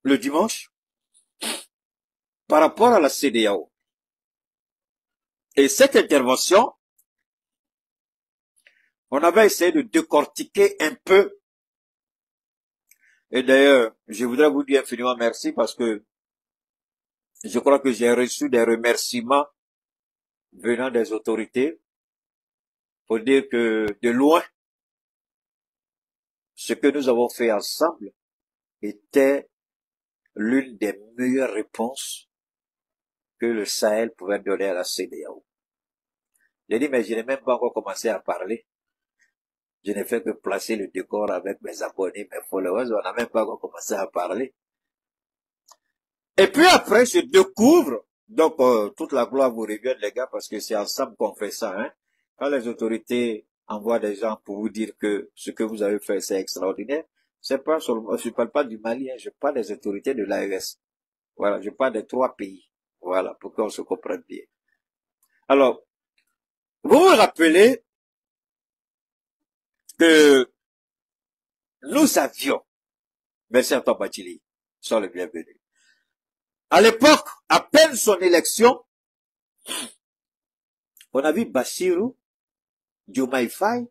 le dimanche par rapport à la CEDEAO. Et cette intervention, on avait essayé de décortiquer un peu. Et d'ailleurs, je voudrais vous dire infiniment merci parce que je crois que j'ai reçu des remerciements venant des autorités pour dire que de loin, ce que nous avons fait ensemble était l'une des meilleures réponses que le Sahel pouvait donner à la CEDEAO. J'ai dit, mais je n'ai même pas encore commencé à parler. Je n'ai fait que placer le décor avec mes abonnés, mes followers. On n'a même pas encore commencé à parler. Et puis après, je découvre, donc toute la gloire vous revient les gars, parce que c'est ensemble qu'on fait ça. Hein. Quand les autorités envoient des gens pour vous dire que ce que vous avez fait, c'est extraordinaire, c'est pas seulement, je parle pas du Mali, hein, je parle des autorités de l'AES. Voilà, je parle des 3 pays. Voilà, pour qu'on se comprenne bien. Alors, vous vous rappelez que nous avions, merci à toi Batili, sont les bienvenus. À l'époque, à peine son élection, on a vu Bassirou Diomaye Faye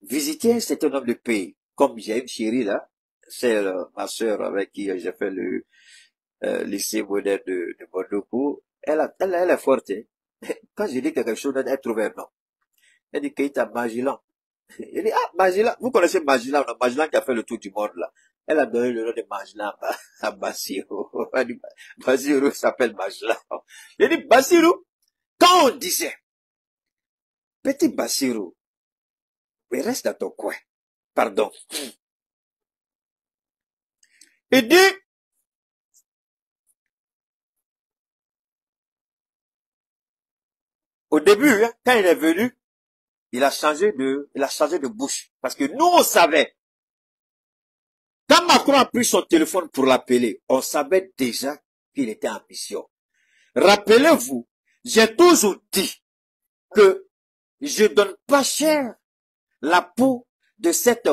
visiter un certain nombre de pays. Comme j'ai une chérie là, c'est ma sœur avec qui j'ai fait le lycée moderne de Mondoko. Elle est forte. Hein. Quand je dis quelque chose, elle trouve un nom. Elle dit Keita Magellan. Elle dit, ah, Magellan, vous connaissez Magellan, Magellan qui a fait le tour du monde là. Elle a donné le nom de Magellan à Bassirou. Bassirou s'appelle Magellan. Elle dit, Bassirou, quand on disait, petit Bassirou, mais reste dans ton coin. Pardon. Il dit, au début, hein, quand il est venu, il a changé de bouche. Parce que nous, on savait. Quand Macron a pris son téléphone pour l'appeler, on savait déjà qu'il était en mission. Rappelez-vous, j'ai toujours dit que je donne pas cher la peau de cette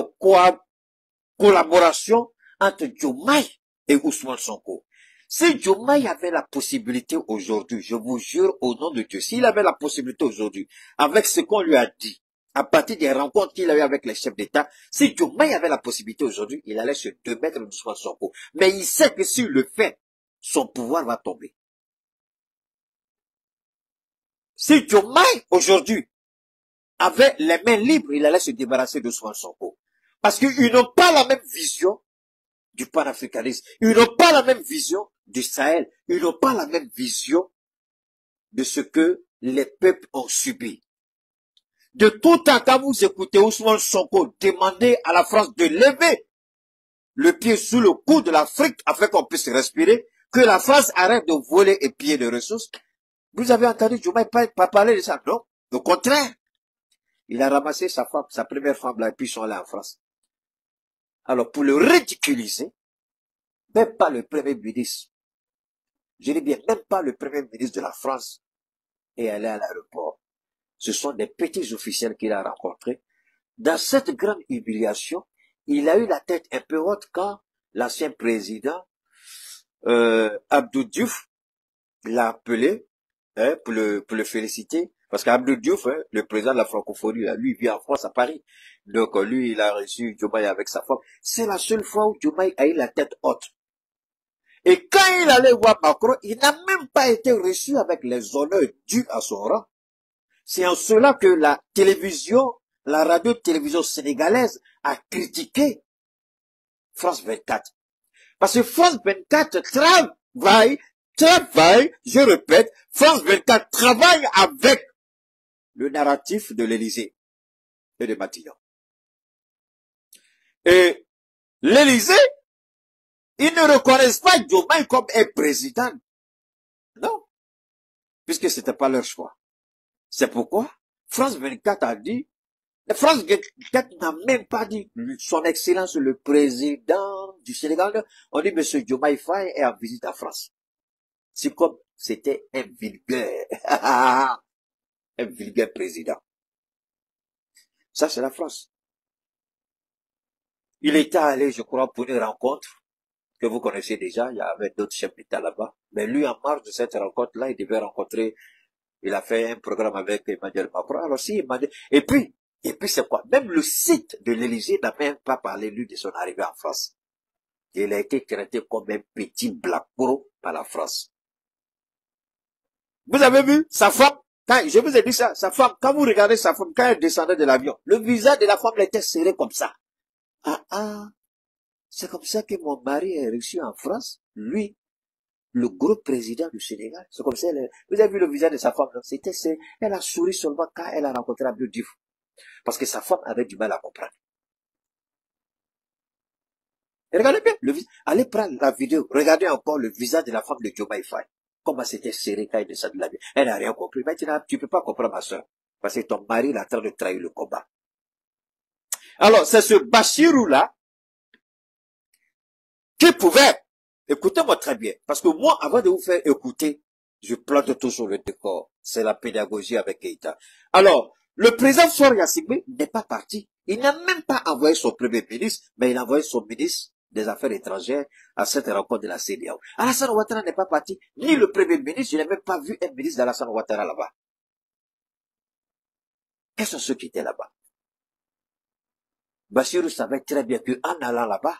collaboration entre Diomaye et Ousmane Sonko. Si Diomaye avait la possibilité aujourd'hui, je vous jure au nom de Dieu, s'il avait la possibilité aujourd'hui, avec ce qu'on lui a dit, à partir des rencontres qu'il a eues avec les chefs d'État, si Diomaye avait la possibilité aujourd'hui, il allait se démettre d'Ousmane Sonko. Mais il sait que s'il le fait, son pouvoir va tomber. Si Diomaye aujourd'hui avait les mains libres, il allait se débarrasser d'Ousmane Sonko. Parce qu'ils n'ont pas la même vision du panafricanisme. Ils n'ont pas la même vision du Sahel. Ils n'ont pas la même vision de ce que les peuples ont subi. De tout temps, quand vous écoutez Ousmane Sonko demander à la France de lever le pied sous le cou de l'Afrique afin qu'on puisse respirer, que la France arrête de voler et piller les ressources, vous avez entendu Diomaye pas parler de ça, non? Au contraire, il a ramassé sa femme, sa première femme là, et puis ils sont allés en France. Alors, pour le ridiculiser, même pas le premier ministre, je dis bien, même pas le premier ministre de la France est allé à l'aéroport. Ce sont des petits officiels qu'il a rencontrés. Dans cette grande humiliation, il a eu la tête un peu haute quand l'ancien président Abdou Diouf l'a appelé pour le féliciter. Parce qu'Abdou Diouf, hein, le président de la francophonie, là, lui, il vit en France, à Paris. Donc, lui, il a reçu Diomaye avec sa femme. C'est la seule fois où Diomaye a eu la tête haute. Et quand il allait voir Macron, il n'a même pas été reçu avec les honneurs dus à son rang. C'est en cela que la télévision, la radio-télévision sénégalaise a critiqué France 24. Parce que France 24 travaille, je répète, France 24 travaille avec le narratif de l'Élysée et de Matignon. Et l'Élysée, ils ne reconnaissent pas Diomaye comme un président. Non. Puisque c'était pas leur choix. C'est pourquoi France 24 a dit, France 24 n'a même pas dit son excellence le président du Sénégal. On dit monsieur Diomaye Faye est en visite en France. C'est comme c'était un vulgaire, un vulgaire président. Ça c'est la France. Il était allé, je crois, pour une rencontre que vous connaissez déjà, il y avait d'autres chefs d'État là-bas. Mais lui, en marge de cette rencontre-là, il devait rencontrer, il a fait un programme avec Emmanuel Macron. Alors si Emmanuel, et puis c'est quoi? Même le site de l'Élysée n'a même pas parlé, lui, de son arrivée en France. Il a été traité comme un petit black pro par la France. Vous avez vu sa femme, quand je vous ai dit ça, sa femme, quand vous regardez sa femme, quand elle descendait de l'avion, le visage de la femme était serré comme ça. C'est comme ça que mon mari est reçu en France, lui, le gros président du Sénégal. C'est comme ça, vous avez vu le visage de sa femme, elle a souri seulement quand elle a rencontré Abdou Diouf. Parce que sa femme avait du mal à comprendre. Et regardez bien, allez prendre la vidéo, regardez encore le visage de la femme de Diomaye Faye. Comment c'était serré quand elle descend de l'avion. Elle n'a rien compris. Maintenant, tu peux pas comprendre, ma soeur. Parce que ton mari est en train de trahir le combat. Alors, c'est ce Bachirou-là qui pouvait, écoutez-moi très bien, parce que moi, avant de vous faire écouter, je plante tout sur le décor. C'est la pédagogie avec Keïta. Alors, le président Faure Gnassingbé n'est pas parti. Il n'a même pas envoyé son premier ministre, mais il a envoyé son ministre des Affaires étrangères à cette rencontre de la CEDEAO. Alassane Ouattara n'est pas parti, ni le premier ministre, je n'ai même pas vu un ministre d'Alassane Ouattara là-bas. Quels sont ceux qui étaient là-bas? Bassirou savait très bien qu'en allant là-bas,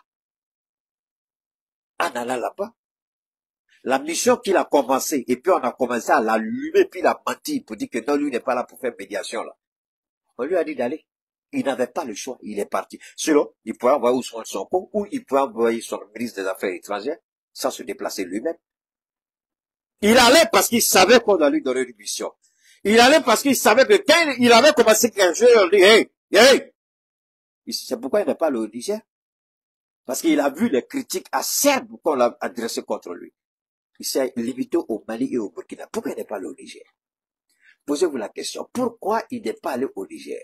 la mission qu'il a commencé, et puis on a commencé à l'allumer, puis il a menti pour dire que non, lui n'est pas là pour faire médiation là. On lui a dit d'aller. Il n'avait pas le choix, il est parti. Sinon, il pouvait envoyer Ousmane Sonko, ou il pouvait envoyer son ministre des Affaires étrangères, sans se déplacer lui-même. Il allait parce qu'il savait qu'on allait lui donner une mission. Il allait parce qu'il savait que quand il avait commencé quelque chose, il dit, hey! C'est pourquoi il n'est pas allé au Niger. Parce qu'il a vu les critiques acerbes qu'on a adressées contre lui. Il s'est limité au Mali et au Burkina. Pourquoi il n'est pas allé au Niger? Posez-vous la question. Pourquoi il n'est pas allé au Niger?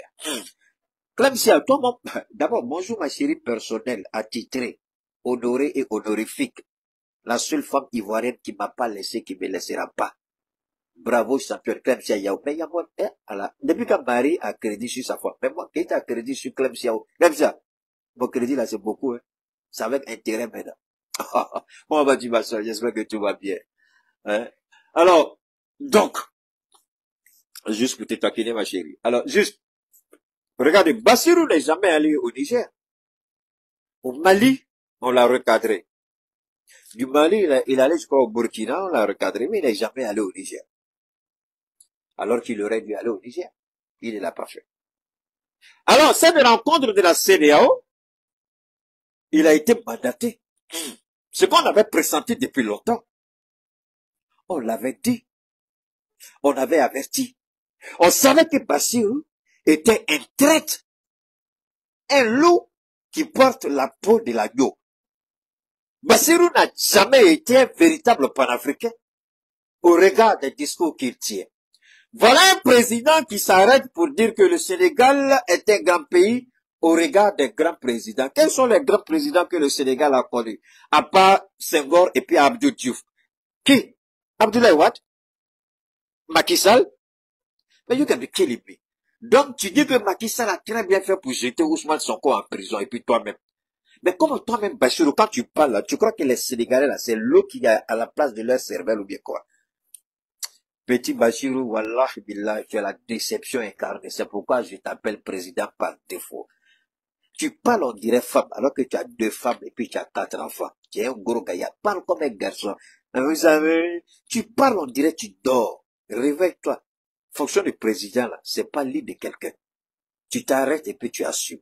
Clemsia, toi, d'abord, bonjour ma chérie personnelle, attitrée, honorée et honorifique. La seule femme ivoirienne qui m'a pas laissé, qui me laissera pas. Bravo, champion Clemsia Yao. Mais Yamon, depuis quand Marie a crédit sur sa femme, mais moi, qui a crédit sur Clemsia Yao? Clemsia, mon crédit là, c'est beaucoup, hein. C'est avec intérêt maintenant. Bon, bah, tu ma soeur, j'espère que tout va bien. Hein? Alors, donc, juste pour te taquiner, ma chérie. Alors, juste, regardez, Bassirou n'est jamais allé au Niger. Au Mali, on l'a recadré. Du Mali, il allait jusqu'au Burkina, on l'a recadré, mais il n'est jamais allé au Niger. Alors qu'il aurait dû aller au Niger. Il ne l'a pas fait. Alors, cette rencontre de la CEDEAO, il a été mandaté. Ce qu'on avait pressenti depuis longtemps. On l'avait dit. On avait averti. On savait que Bassirou était un traître. Un loup qui porte la peau de l'agneau. Bassirou n'a jamais été un véritable panafricain au regard des discours qu'il tient. Voilà un président qui s'arrête pour dire que le Sénégal est un grand pays au regard des grands présidents. Quels sont les grands présidents que le Sénégal a connus? À part Senghor et puis Abdou Diouf. Qui? Abdoulaye Wade? Macky Sall? Mais you can be killing me. Donc tu dis que Macky Sall a très bien fait pour jeter Ousmane Sonko en prison et puis toi-même. Mais comme toi-même, Bachirou, quand tu parles là, tu crois que les Sénégalais là, c'est l'eau qui est à la place de leur cervelle ou bien quoi? Petit Bachirou, wallah billah, tu as la déception incarnée. C'est pourquoi je t'appelle président par défaut. Tu parles, on dirait femme, alors que tu as 2 femmes et puis tu as 4 enfants. Tu es un gros gaillard. Parle comme un garçon. Vous savez, tu parles, on dirait tu dors. Réveille-toi. Fonction de président, là, c'est pas l'île de quelqu'un. Tu t'arrêtes et puis tu assumes.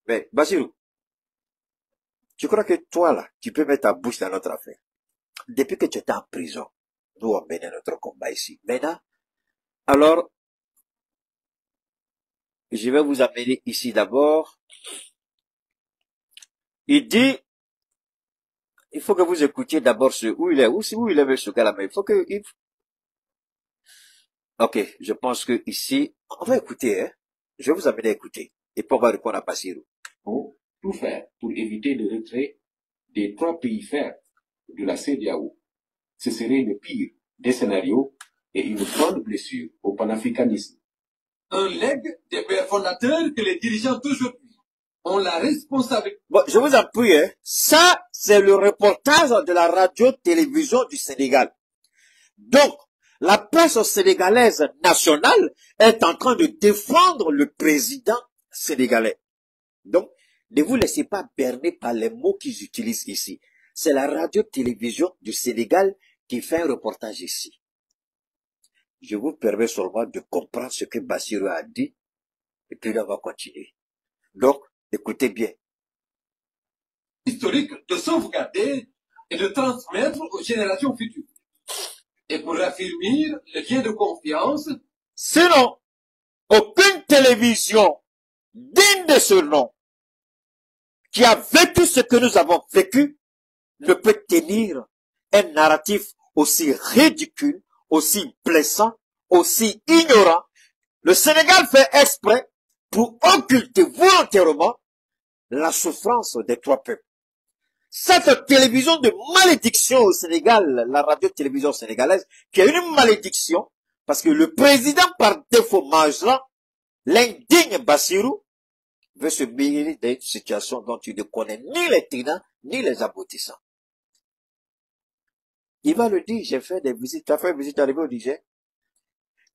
Mais, Bachirou, tu crois que toi, là, tu peux mettre ta bouche dans notre affaire? Depuis que tu étais en prison, nous, on menait notre combat ici. Maintenant, alors, je vais vous amener ici d'abord. Il dit, il faut que vous écoutiez d'abord où il est, où il est, ce gars-là, mais il faut que, ok, je pense que ici, on va écouter, hein. Je vais vous amener à écouter. Et puis on va répondre à Bassirou. Pour tout faire pour éviter le retrait des 3 pays frères de la CEDEAO. Ce serait le pire des scénarios et une grande blessure au panafricanisme. Un legs des pères fondateurs que les dirigeants d'aujourd'hui ont la responsabilité. Bon, je vous en prie, hein. Ça, c'est le reportage de la radio-télévision du Sénégal. Donc, la presse sénégalaise nationale est en train de défendre le président sénégalais. Donc, ne vous laissez pas berner par les mots qu'ils utilisent ici. C'est la radio-télévision du Sénégal qui fait un reportage ici. Je vous permets seulement de comprendre ce que Bassirou a dit, et puis là, on va continuer. Donc, écoutez bien. Historique de sauvegarder et de transmettre aux générations futures. Et pour raffermir le lien de confiance. Sinon, aucune télévision digne de ce nom, qui a vécu ce que nous avons vécu, ne peut tenir un narratif aussi ridicule, aussi blessant, aussi ignorant. Le Sénégal fait exprès pour occulter volontairement la souffrance des trois peuples. Cette télévision de malédiction au Sénégal, la radio-télévision sénégalaise, qui est une malédiction, parce que le président par défaut Majlan, l'indigne Bassirou, veut se mêler d'une situation dont tu ne connais ni les tenants, ni les aboutissants. Il va le dire, j'ai fait des visites, tu as fait une visite arrivé au Niger.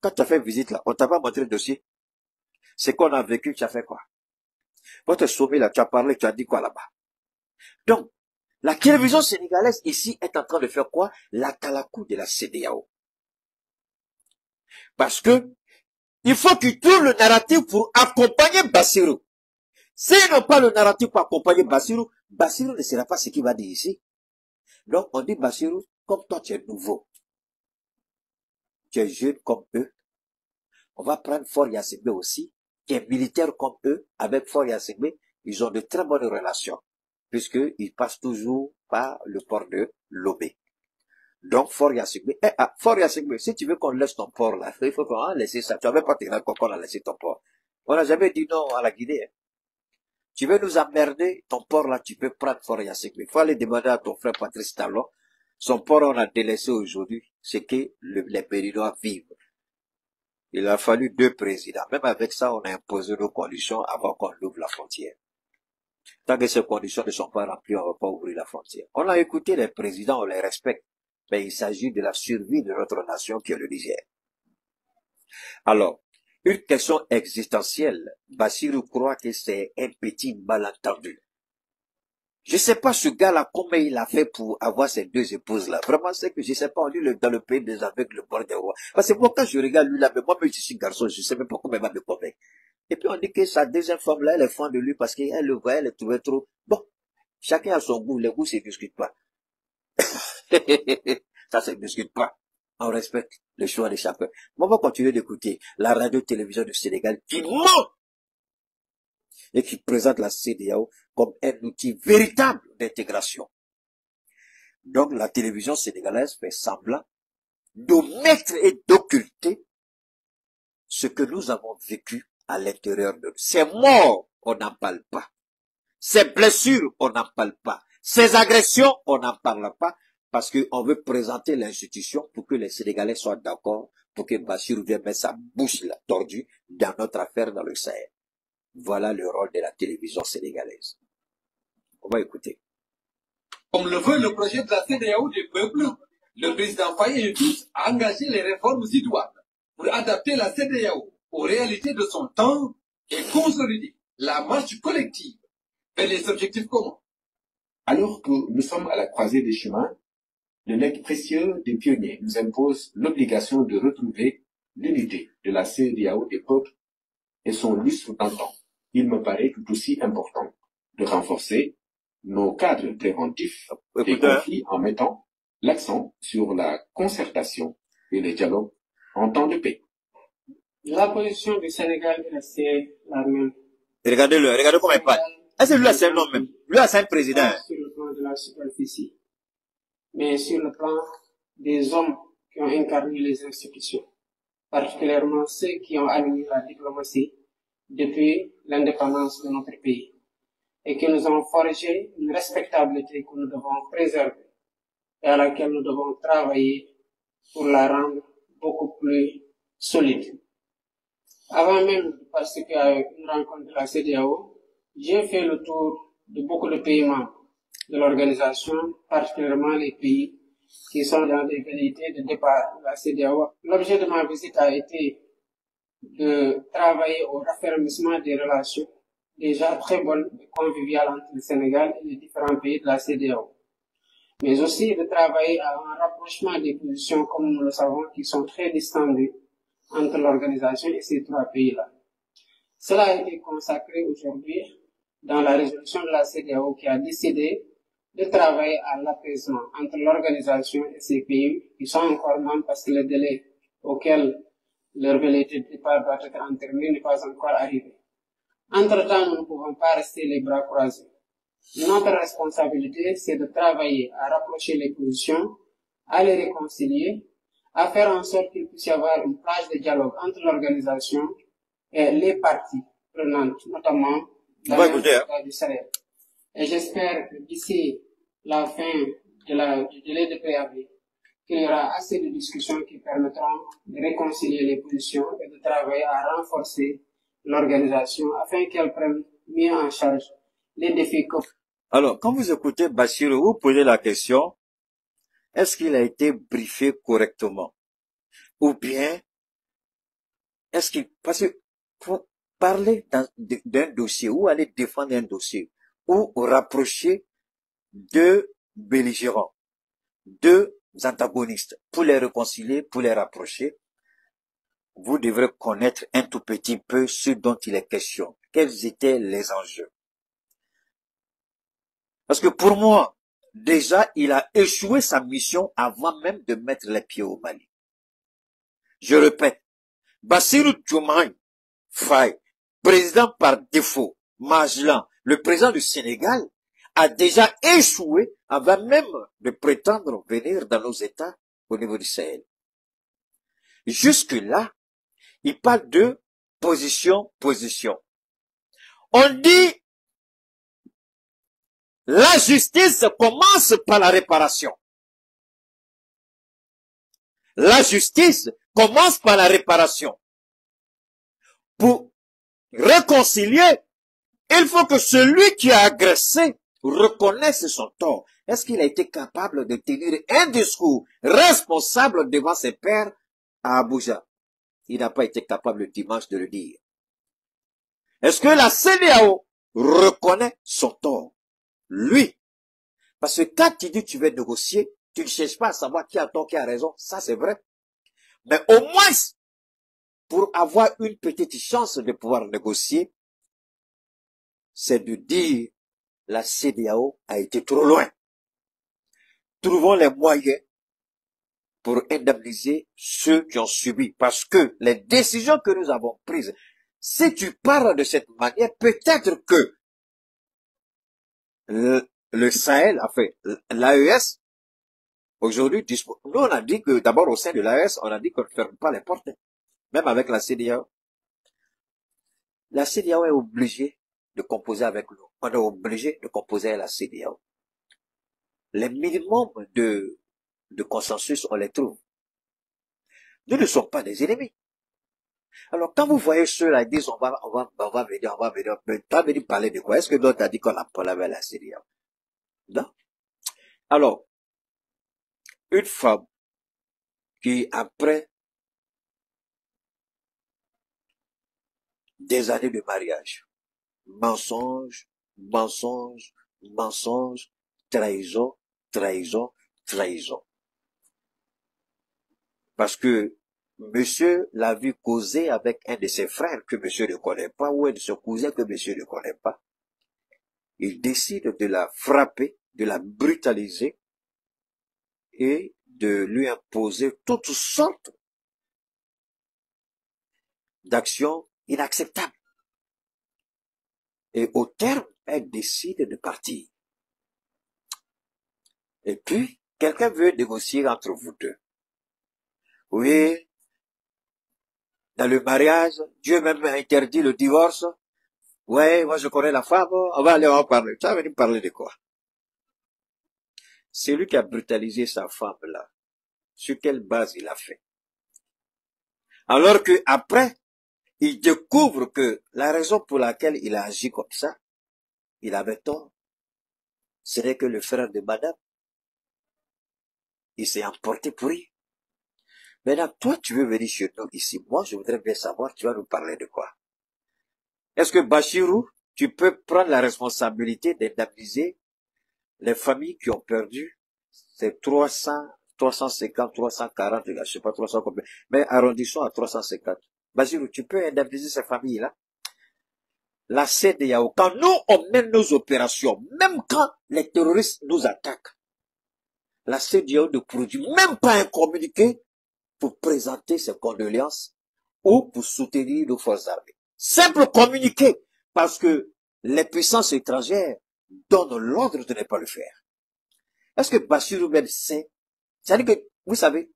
Quand tu as fait une visite là, on t'a pas montré le dossier. C'est qu'on a vécu, tu as fait quoi? Votre sommet là, tu as parlé, tu as dit quoi là-bas? Donc, la télévision sénégalaise ici est en train de faire quoi? La calakou de la CEDEAO. Parce que, il faut qu'ils trouvent le narratif pour accompagner Bassirou. S'ils n'ont pas le narratif pour accompagner Bassirou, Bassirou ne sera pas ce qu'il va dire ici. Donc, on dit Bassirou, comme toi tu es nouveau, tu es jeune comme eux, on va prendre Faure Gnassingbé aussi, qui est militaire comme eux, avec Faure Gnassingbé, ils ont de très bonnes relations, puisqu'ils passent toujours par le port de Lomé. Donc, Faure Gnassingbé, Faure Gnassingbé, si tu veux qu'on laisse ton port là, il faut qu'on laisse ça, tu n'avais pas tiré encore qu'on a laissé ton port. On n'a jamais dit non à la Guinée. Tu veux nous emmerder, ton port là, tu peux prendre Faure Gnassingbé. Il faut aller demander à ton frère Patrice Talon. Son port, on a délaissé aujourd'hui. C'est que les Béninois vivent. Il a fallu 2 présidents. Même avec ça, on a imposé nos conditions avant qu'on ouvre la frontière. Tant que ces conditions ne sont pas remplies, on ne va pas ouvrir la frontière. On a écouté les présidents, on les respecte. Mais il s'agit de la survie de notre nation qui est le Niger. Alors, une question existentielle. Bassirou croit que c'est un petit malentendu. Je sais pas ce gars-là, comment il a fait pour avoir ces 2 épouses-là. Vraiment, c'est que je sais pas, on dit dans le pays des aveugles, le bord des rois. Parce que moi, quand je regarde lui là, mais moi, même je suis garçon, je sais même pas comment il va me convaincre. Et puis on dit que sa deuxième femme-là, elle est fan de lui parce qu'elle le voyait, elle le trouvait trop. Bon, chacun a son goût, les goûts se discutent pas. Ça se discute pas. On respecte le choix de chacun. Mais on va continuer d'écouter la radio-télévision du Sénégal qui ment et qui présente la CEDEAO comme un outil véritable d'intégration. Donc la télévision sénégalaise fait semblant d'omettre et d'occulter ce que nous avons vécu à l'intérieur de nous. Ces morts, on n'en parle pas. Ces blessures, on n'en parle pas. Ces agressions, on n'en parle pas parce qu'on veut présenter l'institution pour que les Sénégalais soient d'accord, pour que Bassirou vienne mettre sa bouche là, tordue dans notre affaire dans le Sahel. Voilà le rôle de la télévision sénégalaise. On va écouter. Comme le veut le projet de la CEDEAO des peuples, le président Faye et tous a engagé les réformes idoines pour adapter la CEDEAO aux réalités de son temps et consolider la marche collective vers les objectifs communs. Alors que nous sommes à la croisée des chemins, le legs précieux des pionniers nous impose l'obligation de retrouver l'unité de la CEDEAO des peuples et son lustre d'antan. Il me paraît tout aussi important de renforcer nos cadres préventifs des conflits en mettant l'accent sur la concertation et le dialogue en temps de paix. La position du Sénégal est assez la même. Regardez-le, regardez comment il parle. Est-ce que lui c'est un homme même? Lui c'est un président. Pas sur le plan de la superficie, mais sur le plan des hommes qui ont incarné les institutions, particulièrement ceux qui ont animé la diplomatie depuis l'indépendance de notre pays et qui nous ont forgé une respectabilité que nous devons préserver et à laquelle nous devons travailler pour la rendre beaucoup plus solide. Avant même de participer à une rencontre de la CEDEAO, j'ai fait le tour de beaucoup de pays membres. de l'organisation, particulièrement les pays qui sont dans des velléités de départ de la CEDEAO. L'objet de ma visite a été de travailler au raffermissement des relations déjà très bonnes et conviviales entre le Sénégal et les différents pays de la CEDEAO, mais aussi de travailler à un rapprochement des positions, comme nous le savons, qui sont très distendues entre l'organisation et ces trois pays-là. Cela a été consacré aujourd'hui dans la résolution de la CEDEAO qui a décidé de travailler à l'apaisement entre l'organisation et ces pays qui sont encore membres parce que le délai auquel leur velléité de départ doit être enterminée n'est pas encore arrivé. Entre-temps, nous ne pouvons pas rester les bras croisés. Notre responsabilité, c'est de travailler à rapprocher les positions, à les réconcilier, à faire en sorte qu'il puisse y avoir une plage de dialogue entre l'organisation et les parties prenantes, notamment dans l'État du Sahel. Et j'espère que d'ici la fin du délai de préavis, qu'il y aura assez de discussions qui permettront de réconcilier les positions et de travailler à renforcer l'organisation afin qu'elle prenne mieux en charge les défis. Alors, quand vous écoutez Bassirou, vous posez la question, est-ce qu'il a été briefé correctement? Ou bien, est-ce qu'il... Parce que pour parler d'un dossier, ou aller défendre un dossier, ou rapprocher deux belligérants, deux antagonistes, pour les réconcilier, pour les rapprocher, vous devrez connaître un tout petit peu ce dont il est question. Quels étaient les enjeux? Parce que pour moi, déjà, il a échoué sa mission avant même de mettre les pieds au Mali. Je répète, Bassirou Diomaye Faye, président par défaut, Magellan, le président du Sénégal, a déjà échoué avant même de prétendre venir dans nos États au niveau du Sahel. Jusque-là, il parle de position. On dit, la justice commence par la réparation. La justice commence par la réparation. Pour réconcilier, il faut que celui qui a agressé reconnaisse son tort. Est-ce qu'il a été capable de tenir un discours responsable devant ses pairs à Abuja? Il n'a pas été capable le dimanche de le dire. Est-ce que la CEDEAO reconnaît son tort? Lui. Parce que quand tu dis que tu veux négocier, tu ne cherches pas à savoir qui a tort, qui a raison. Ça, c'est vrai. Mais au moins, pour avoir une petite chance de pouvoir négocier, c'est de dire la CEDEAO a été trop loin. Trouvons les moyens pour indemniser ceux qui ont subi. Parce que les décisions que nous avons prises, si tu parles de cette manière, peut-être que le Sahel, enfin, l'AES, aujourd'hui, nous on a dit que d'abord au sein de l'AES, on a dit qu'on ne ferme pas les portes, même avec la CEDEAO. La CEDEAO est obligée de composer avec nous. On est obligé de composer avec la CEDEAO. Les minimums de consensus, on les trouve. Nous ne sommes pas des ennemis. Alors, quand vous voyez ceux-là, ils disent, on va venir, mais tu vas venir parler de quoi? Est-ce que l'autre a dit qu'on a parlé avec la CEDEAO? Non. Alors, une femme qui, après des années de mariage, mensonge, trahison. Parce que monsieur l'a vu causer avec un de ses frères que monsieur ne connaît pas, ou un de ses cousins que monsieur ne connaît pas. Il décide de la frapper, de la brutaliser et de lui imposer toutes sortes d'actions inacceptables. Et au terme, elle décide de partir. Et puis, quelqu'un veut négocier entre vous deux. Oui, dans le mariage, Dieu même a interdit le divorce. Ouais, moi je connais la femme, on va aller en parler. Tu vas venir parler de quoi? C'est lui qui a brutalisé sa femme là. Sur quelle base il a fait? Alors que après, il découvre que la raison pour laquelle il a agi comme ça, il avait tort. Ce n'est que le frère de madame. Il s'est emporté pour rien. Maintenant, toi, tu veux venir chez nous ici. Moi, je voudrais bien savoir, tu vas nous parler de quoi? Est-ce que Bachirou, tu peux prendre la responsabilité d'indemniser les familles qui ont perdu ces 300, 350, 340, je sais pas 300 combien, mais arrondissons à 350. Bachirou, tu peux indemniser ces familles-là? La CEDEAO, quand nous, on mène nos opérations, même quand les terroristes nous attaquent, la CEDEAO ne produit même pas un communiqué pour présenter ses condoléances ou pour soutenir nos forces armées. Simple communiqué, parce que les puissances étrangères donnent l'ordre de ne pas le faire. Est-ce que Bachirou même sait? C'est-à-dire que, vous savez,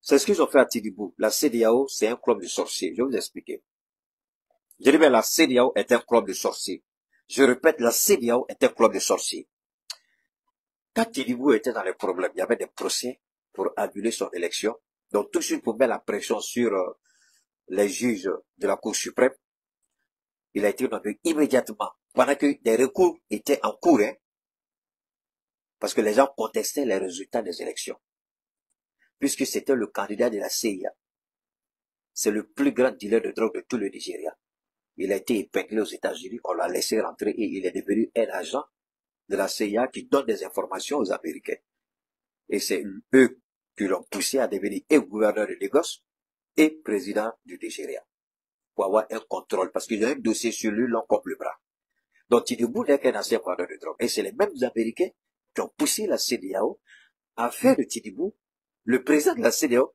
c'est ce qu'ils ont fait à Tidibou. La CEDEAO, c'est un club de sorciers. Je vais vous expliquer. Je dis bien, la CEDEAO est un club de sorciers. Je répète, la CEDEAO est un club de sorciers. Quand Tidibou était dans les problèmes, il y avait des procès pour annuler son élection. Donc, tout de suite, pour mettre la pression sur les juges de la Cour suprême, il a été nommé immédiatement, pendant que des recours étaient en cours, hein, parce que les gens contestaient les résultats des élections, puisque c'était le candidat de la CIA. C'est le plus grand dealer de drogue de tout le Nigeria. Il a été épinglé aux États-Unis, on l'a laissé rentrer et il est devenu un agent de la CIA qui donne des informations aux Américains. Et c'est eux qui l'ont poussé à devenir et gouverneur de Lagos et président du Nigeria, pour avoir un contrôle, parce qu'il y a un dossier sur lui long comme le bras. Donc Tidibou n'est qu'un ancien vendeur de drogue. Et c'est les mêmes Américains qui ont poussé la CEDEAO à faire de Tidibou le président de la CEDEAO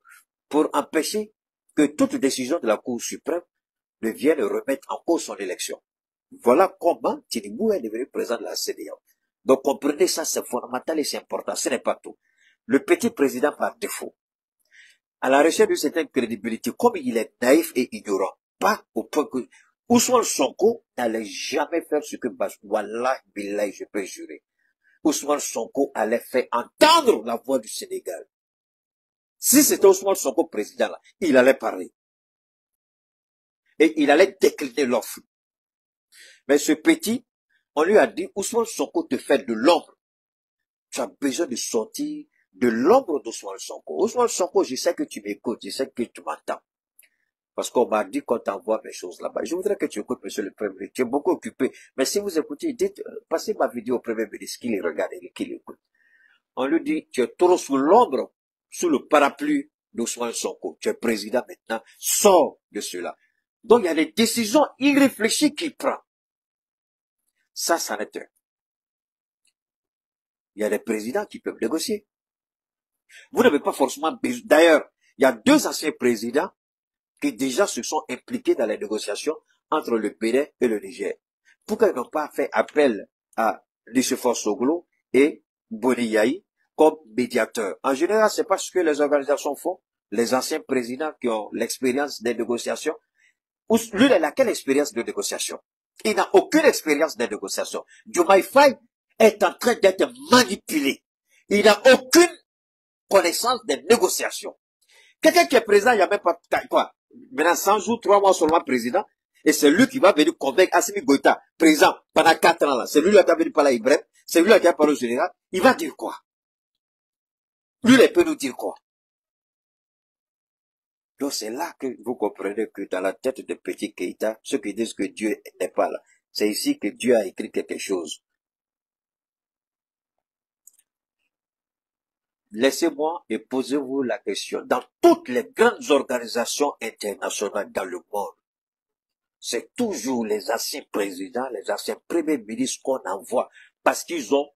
pour empêcher que toute décision de la Cour suprême ne vienne remettre en cause son élection. Voilà comment Tidibou est devenu président de la CEDEAO. Donc comprenez ça, c'est fondamental et c'est important. Ce n'est pas tout. Le petit président par défaut, à la recherche de certaine crédibilité, comme il est naïf et ignorant, pas au point que Ousmane Sonko n'allait jamais faire ce que Wallah Billah, je peux jurer. Ousmane Sonko allait faire entendre la voix du Sénégal. Si c'était Ousmane Sonko président là, il allait parler. Et il allait décliner l'offre. Mais ce petit, on lui a dit, Ousmane Sonko te fait de l'ombre. Tu as besoin de sortir de l'ombre d'Ousmane Sonko. Ousmane Sonko, je sais que tu m'écoutes, je sais que tu m'entends. Parce qu'on m'a dit qu'on t'envoie mes choses là-bas. Je voudrais que tu écoutes, monsieur le Premier ministre. Tu es beaucoup occupé. Mais si vous écoutez, dites, passez ma vidéo au Premier ministre, qu'il regarde et qu'il écoute. On lui dit, tu es trop sous l'ombre, sous le parapluie d'Ousmane Sonko. Tu es président maintenant. Sors de cela. Donc, il y a des décisions irréfléchies qu'il prend. Ça est un. Il y a des présidents qui peuvent négocier. Vous n'avez pas forcément besoin. D'ailleurs, il y a 2 anciens présidents qui déjà se sont impliqués dans les négociations entre le Bénin et le Niger. Pourquoi ils n'ont pas fait appel à Nicéphore Soglo et Boni Yahi comme médiateurs? En général, c'est pas ce que les organisations font. Les anciens présidents qui ont l'expérience des négociations. Lui, il a laquelle expérience de négociation? Il n'a aucune expérience de négociation. Diomaye Faye est en train d'être manipulé. Il n'a aucune connaissance des négociations. Quelqu'un qui est président, il n'y a même pas quoi. Maintenant, 100 jours, 3 mois seulement président, et c'est lui qui va venir convaincre Assimi Goïta, président, pendant 4 ans là. C'est lui qui va venir parler à Ibrahim, c'est lui qui va parler au général. Il va dire quoi? Lui, il peut nous dire quoi? Donc c'est là que vous comprenez que dans la tête de petit Keïta, ceux qui disent que Dieu n'est pas là, c'est ici que Dieu a écrit quelque chose. Laissez-moi et posez-vous la question. Dans toutes les grandes organisations internationales dans le monde, c'est toujours les anciens présidents, les anciens premiers ministres qu'on envoie parce qu'ils ont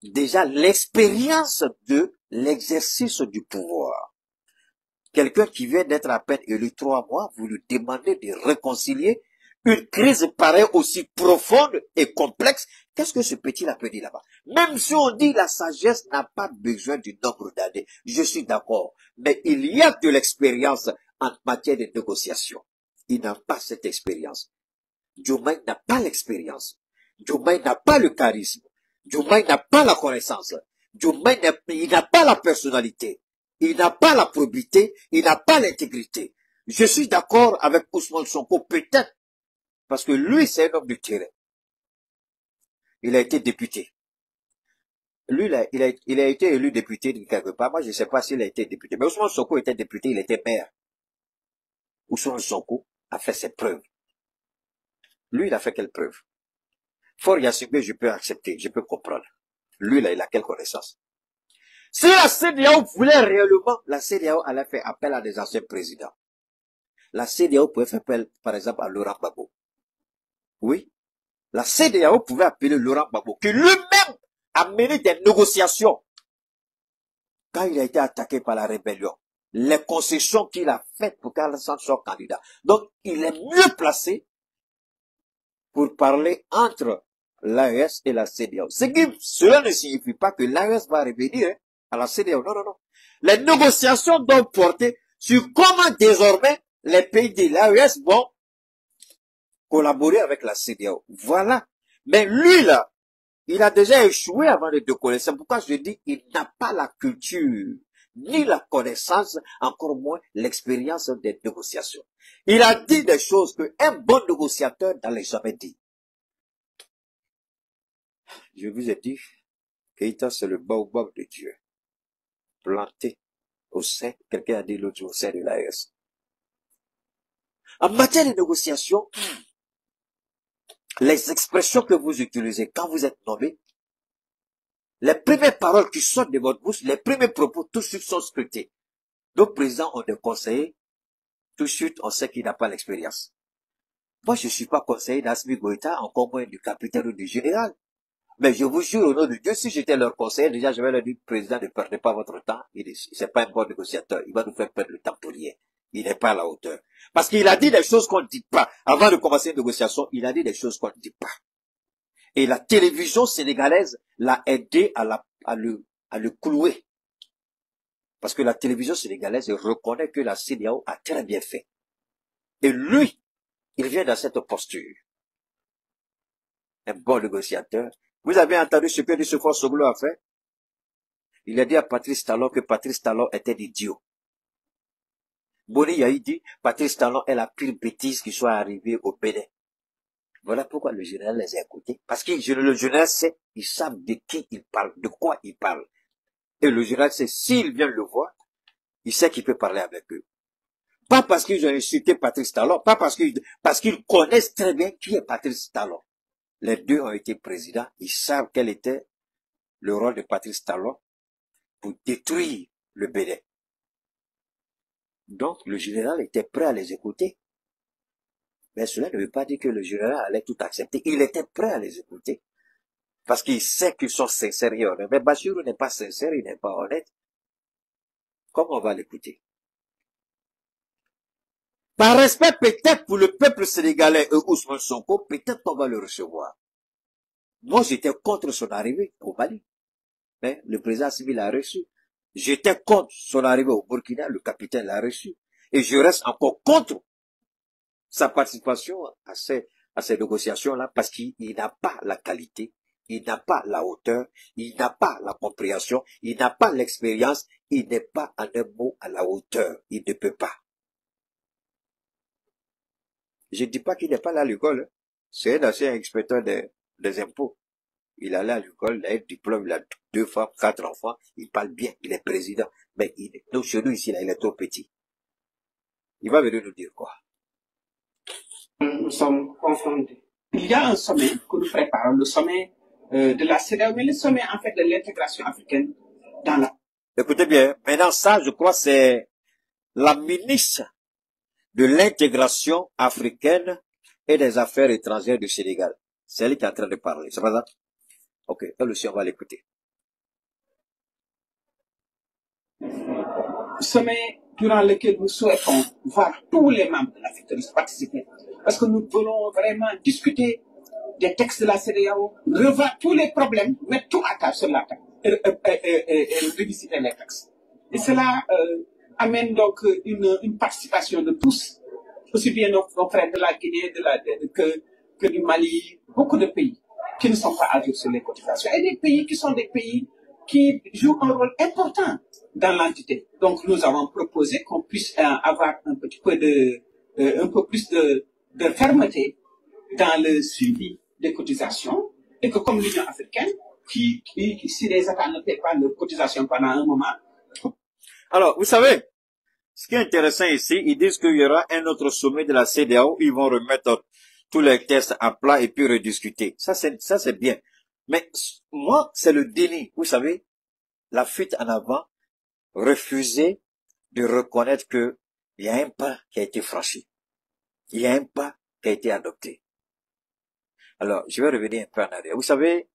déjà l'expérience de l'exercice du pouvoir. Quelqu'un qui vient d'être à peine élu 3 mois, vous lui demandez de réconcilier une crise pareille aussi profonde et complexe. Qu'est-ce que ce petit-là peut dire là-bas? Même si on dit la sagesse n'a pas besoin du nombre d'années, je suis d'accord. Mais il y a de l'expérience en matière de négociation. Il n'a pas cette expérience. Diomaye n'a pas l'expérience. Diomaye n'a pas le charisme. Diomaye n'a pas la connaissance. Diomaye n'a pas la personnalité. Il n'a pas la probité. Il n'a pas l'intégrité. Je suis d'accord avec Ousmane Sonko, peut-être, parce que lui, c'est un homme du terrain. il a été député. Lui, là, il a été élu député de quelque part. Moi, je ne sais pas s'il a été député. Mais Ousmane Sonko était député, il était maire. Ousmane Sonko a fait ses preuves. Lui, il a fait quelle preuve? Fort Yassibé, je peux accepter, je peux comprendre. Lui, là, il a quelle connaissance? Si la CEDEAO voulait réellement, la CEDEAO allait faire appel à des anciens présidents. La CEDEAO pouvait faire appel, par exemple, à Laurent Gbagbo. Oui. La CEDEAO pouvait appeler Laurent Gbagbo, qui lui-même a mené des négociations quand il a été attaqué par la rébellion. Les concessions qu'il a faites pour qu'Alassane soit candidat. Donc, il est mieux placé pour parler entre l'AES et la CEDEAO. Cela ne signifie pas que l'AES va revenir à la CEDEAO. Non, non, non. Les négociations doivent porter sur comment désormais les pays de l'AES vont collaborer avec la CEDEAO. Voilà. Mais lui, là, il a déjà échoué avant de décoller. C'est pourquoi je dis qu'il n'a pas la culture, ni la connaissance, encore moins l'expérience des négociations. Il a dit des choses qu'un bon négociateur n'allait jamais dire. Je vous ai dit, Keïta, c'est le baobab de Dieu. Planté au sein, quelqu'un a dit l'autre jour, au sein de l'AES. En matière de négociation, les expressions que vous utilisez quand vous êtes nommé, les premières paroles qui sortent de votre bouche, les premiers propos, tout de suite sont scriptés. Nos présidents ont des conseillers, tout de suite on sait qu'il n'a pas l'expérience. Moi, je ne suis pas conseiller d'Assimi Goïta, encore moins du capitaine ou du général. Mais je vous jure au nom de Dieu, si j'étais leur conseiller, déjà je vais leur dire, président, ne perdez pas votre temps, c'est pas un bon négociateur, il va nous faire perdre le temps pour rien. Il n'est pas à la hauteur. Parce qu'il a dit des choses qu'on ne dit pas. Avant de commencer une négociation, il a dit des choses qu'on ne dit pas. Et la télévision sénégalaise l'a aidé à le clouer. Parce que la télévision sénégalaise reconnaît que la CEDEAO a très bien fait. Et lui, il vient dans cette posture. Un bon négociateur. Vous avez entendu ce que Youssoupha Soglo a fait? Il a dit à Patrice Talon que Patrice Talon était idiot. Boni Yahi dit, Patrice Talon est la pire bêtise qui soit arrivée au Bénin. Voilà pourquoi le général les a écoutés. Parce que le général sait, ils savent de qui il parle, de quoi il parle. Et le général sait, s'il vient le voir, il sait qu'il peut parler avec eux. Pas parce qu'ils ont insulté Patrice Talon, pas parce qu'ils connaissent très bien qui est Patrice Talon. Les deux ont été présidents, ils savent quel était le rôle de Patrice Talon pour détruire le Bénin. Donc, le général était prêt à les écouter. Mais cela ne veut pas dire que le général allait tout accepter. Il était prêt à les écouter. Parce qu'il sait qu'ils sont sincères et honnêtes. Mais Bassirou n'est pas sincère, il n'est pas honnête. Comment on va l'écouter? Par respect peut-être pour le peuple sénégalais et Ousmane Sonko, peut-être qu'on va le recevoir. Moi, j'étais contre son arrivée au Mali. Mais le président Assimi l'a reçu. J'étais contre son arrivée au Burkina, le capitaine l'a reçu. Et je reste encore contre sa participation à ces négociations-là parce qu'il n'a pas la qualité, il n'a pas la hauteur, il n'a pas la compréhension, il n'a pas l'expérience, il n'est pas en un mot à la hauteur, il ne peut pas. Je ne dis pas qu'il n'est pas là à l'école, c'est un ancien inspecteur des impôts. Il allait à l'école, il a un diplôme, il a 2 femmes, 4 enfants, il parle bien, il est président. Mais donc chez nous ici, là, il est trop petit. Il va venir nous dire quoi? Nous sommes confrontés. Il y a un sommet que nous préparons, le sommet de la CEDEAO, mais le sommet en fait de l'intégration africaine dans la... Écoutez bien, maintenant ça, je crois, c'est la ministre de l'intégration africaine et des affaires étrangères du Sénégal. C'est elle qui est en train de parler, c'est pas ça? Ok, elle aussi, on va l'écouter. Sommet durant lequel nous souhaitons voir tous les membres de l'Afrique participer. Parce que nous voulons vraiment discuter des textes de la CEDEAO, revoir tous les problèmes, mettre tout à table sur la table et revisiter les textes. Et cela amène donc une participation de tous, aussi bien nos frères de la Guinée que du Mali, beaucoup de pays qui ne sont pas à jour sur les cotisations, et des pays qui sont des pays qui jouent un rôle important dans l'entité. Donc nous avons proposé qu'on puisse avoir un petit peu un peu plus de fermeté dans le suivi des cotisations Et que comme l'Union africaine, si les États ne paient pas leurs cotisations pendant un moment. Alors, vous savez, ce qui est intéressant ici, ils disent qu'il y aura un autre sommet de la CEDEAO, ils vont remettre tous les tests à plat et puis rediscuter. Ça, c'est bien. Mais moi, c'est le déni. Vous savez, la fuite en avant, refuser de reconnaître que il y a un pas qui a été franchi. Il y a un pas qui a été adopté. Alors, je vais revenir un peu en arrière. Vous savez,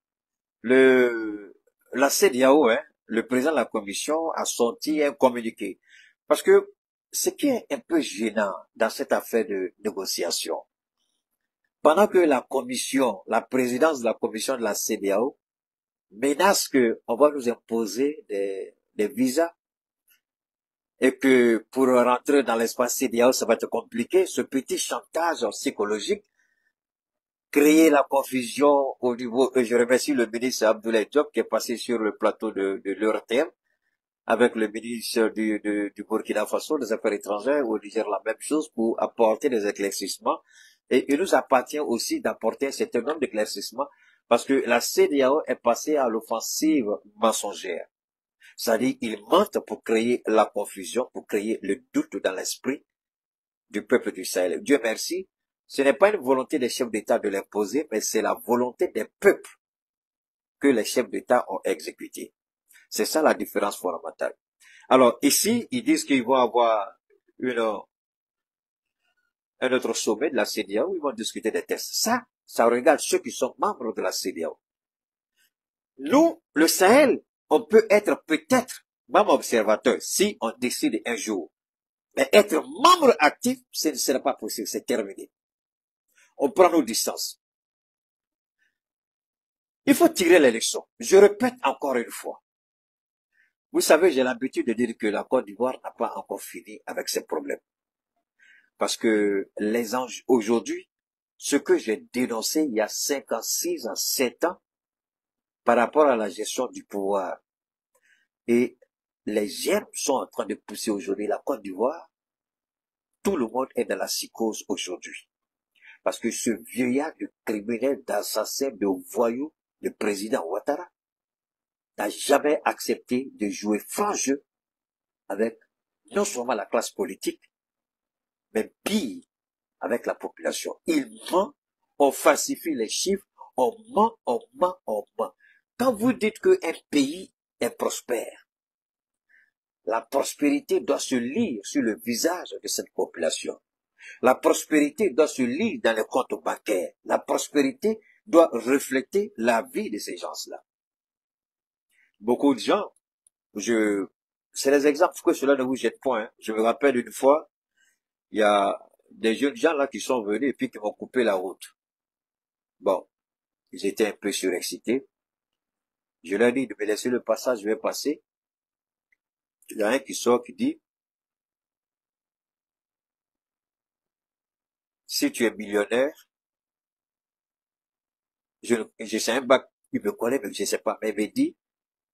la CEDEAO, le président de la commission a sorti un communiqué. Parce que ce qui est un peu gênant dans cette affaire de négociation, pendant que la commission, la présidence de la commission de la CEDEAO menace qu'on va nous imposer des visas et que pour rentrer dans l'espace CEDEAO, ça va être compliqué, ce petit chantage psychologique, créer la confusion au niveau, et je remercie le ministre Abdoulaye Diop qui est passé sur le plateau de l'EURTM avec le ministre du Burkina Faso des Affaires étrangères au Niger, la même chose pour apporter des éclaircissements. Et il nous appartient aussi d'apporter un certain nombre d'éclaircissements parce que la CEDEAO est passée à l'offensive mensongère. C'est-à-dire, ils mentent pour créer la confusion, pour créer le doute dans l'esprit du peuple du Sahel. Dieu merci, ce n'est pas une volonté des chefs d'État de l'imposer, mais c'est la volonté des peuples que les chefs d'État ont exécutée. C'est ça la différence fondamentale. Alors, ici, ils disent qu'ils vont avoir un autre sommet de la CEDEAO où ils vont discuter des tests. Ça regarde ceux qui sont membres de la CEDEAO. Nous, le Sahel, on peut être peut-être même observateur si on décide un jour. Mais être membre actif, ce ne sera pas possible, c'est terminé. On prend nos distances. Il faut tirer les leçons. Je répète encore une fois. Vous savez, j'ai l'habitude de dire que la Côte d'Ivoire n'a pas encore fini avec ses problèmes. Parce que les enjeux, aujourd'hui, ce que j'ai dénoncé il y a 5 ans, 6 ans, 7 ans, par rapport à la gestion du pouvoir, et les germes sont en train de pousser aujourd'hui la Côte d'Ivoire, tout le monde est dans la psychose aujourd'hui. Parce que ce vieillard de criminel, d'assassin, de voyou, le président Ouattara, n'a jamais accepté de jouer franc jeu avec non seulement la classe politique, mais pire, avec la population. Il ment, on falsifie les chiffres, on ment, on ment, on ment. Quand vous dites qu'un pays est prospère, la prospérité doit se lire sur le visage de cette population. La prospérité doit se lire dans les comptes bancaires. La prospérité doit refléter la vie de ces gens-là. Beaucoup de gens, c'est des exemples que cela ne vous jette point. Je me rappelle une fois, il y a des jeunes gens là qui sont venus et puis qui m'ont coupé la route. Bon, ils étaient un peu surexcités. Je leur ai dit de me laisser le passage, je vais passer. Il y a un qui sort qui dit, si tu es millionnaire, je sais un bac, il me connaît, mais je sais pas, mais il me dit,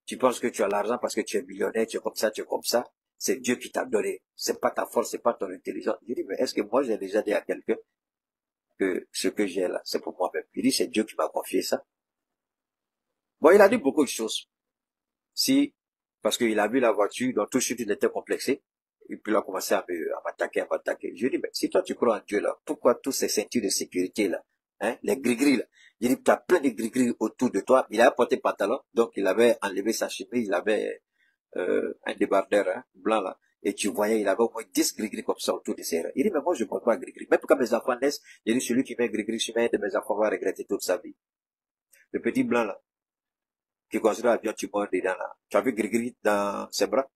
tu penses que tu as l'argent parce que tu es millionnaire, tu es comme ça, c'est Dieu qui t'a donné. C'est pas ta force, c'est pas ton intelligence. Je dis, mais est-ce que moi j'ai déjà dit à quelqu'un que ce que j'ai là, c'est pour moi-même? Il dit, c'est Dieu qui m'a confié ça. Bon, il a dit beaucoup de choses. Parce qu'il a vu la voiture, donc tout de suite il était complexé. Et puis il a commencé à m'attaquer. Je dis, mais si toi tu crois en Dieu là, pourquoi tous ces ceintures de sécurité là, les gris-gris là? Je dis, tu as plein de gris-gris autour de toi. Il a porté pantalon, donc il avait enlevé sa chemise, il avait un débardeur blanc là. Et tu voyais, il avait au moins 10 gris-gris comme ça autour de ses reins. Il dit, mais moi je ne porte pas gris-gris. Même quand mes enfants naissent, il dit, celui qui met gris-gris sur un de mes enfants va regretter toute sa vie. Le petit blanc là, qui considère l'avion, tu mords dedans là. Tu as vu gris-gris dans ses bras?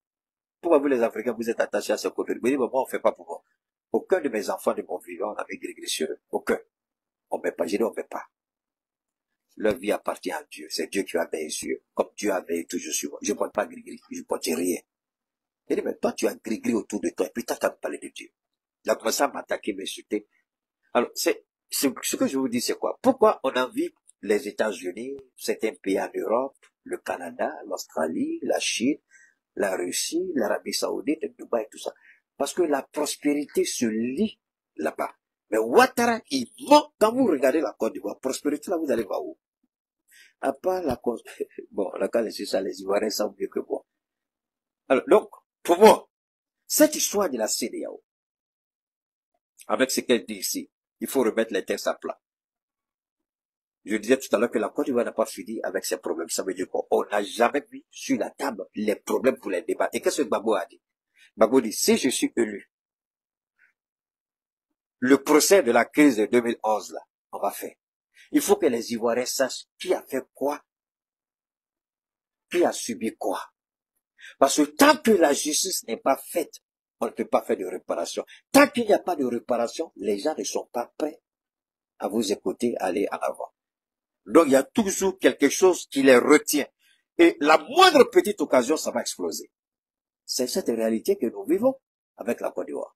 Pourquoi vous les Africains, vous êtes attachés à ce côté? Mais moi, on fait pas pour moi. Aucun de mes enfants de mon vivant n'a mis gris-gris sur eux. Aucun. On met pas. J'ai dit, on met pas. Leur vie appartient à Dieu. C'est Dieu qui a veillé sur eux. Comme Dieu a veillé toujours sur moi. Je ne porte pas gris-gris. Je ne porte rien. J'ai dit, mais toi, tu as gris-gris autour de toi. Et puis, toi, tu as parlé de Dieu. Il a commencé à m'attaquer, m'insulter. Alors, ce que je vous dis, c'est quoi? Pourquoi on envie les États-Unis, certains pays en Europe, le Canada, l'Australie, la Chine, la Russie, l'Arabie Saoudite, le Dubaï, tout ça? Parce que la prospérité se lie là-bas. Mais Ouattara, il ment. Quand vous regardez la Côte d'Ivoire, prospérité, là, vous allez voir où? À part la cause. Bon, la cas c'est ça, les Ivoiriens savent mieux que moi. Alors, donc, pour moi, cette histoire de la CEDEAO, avec ce qu'elle dit ici, il faut remettre les textes à plat. Je disais tout à l'heure que la Côte d'Ivoire n'a pas fini avec ses problèmes. Ça veut dire qu'on n'a jamais mis sur la table les problèmes pour les débats. Et qu'est-ce que Gbagbo a dit? Gbagbo dit, si je suis élu, le procès de la crise de 2011, là, on va faire. Il faut que les Ivoiriens sachent qui a fait quoi, qui a subi quoi. Parce que tant que la justice n'est pas faite, on ne peut pas faire de réparation. Tant qu'il n'y a pas de réparation, les gens ne sont pas prêts à vous écouter, aller en avant. Donc il y a toujours quelque chose qui les retient. Et la moindre petite occasion, ça va exploser. C'est cette réalité que nous vivons avec la Côte d'Ivoire.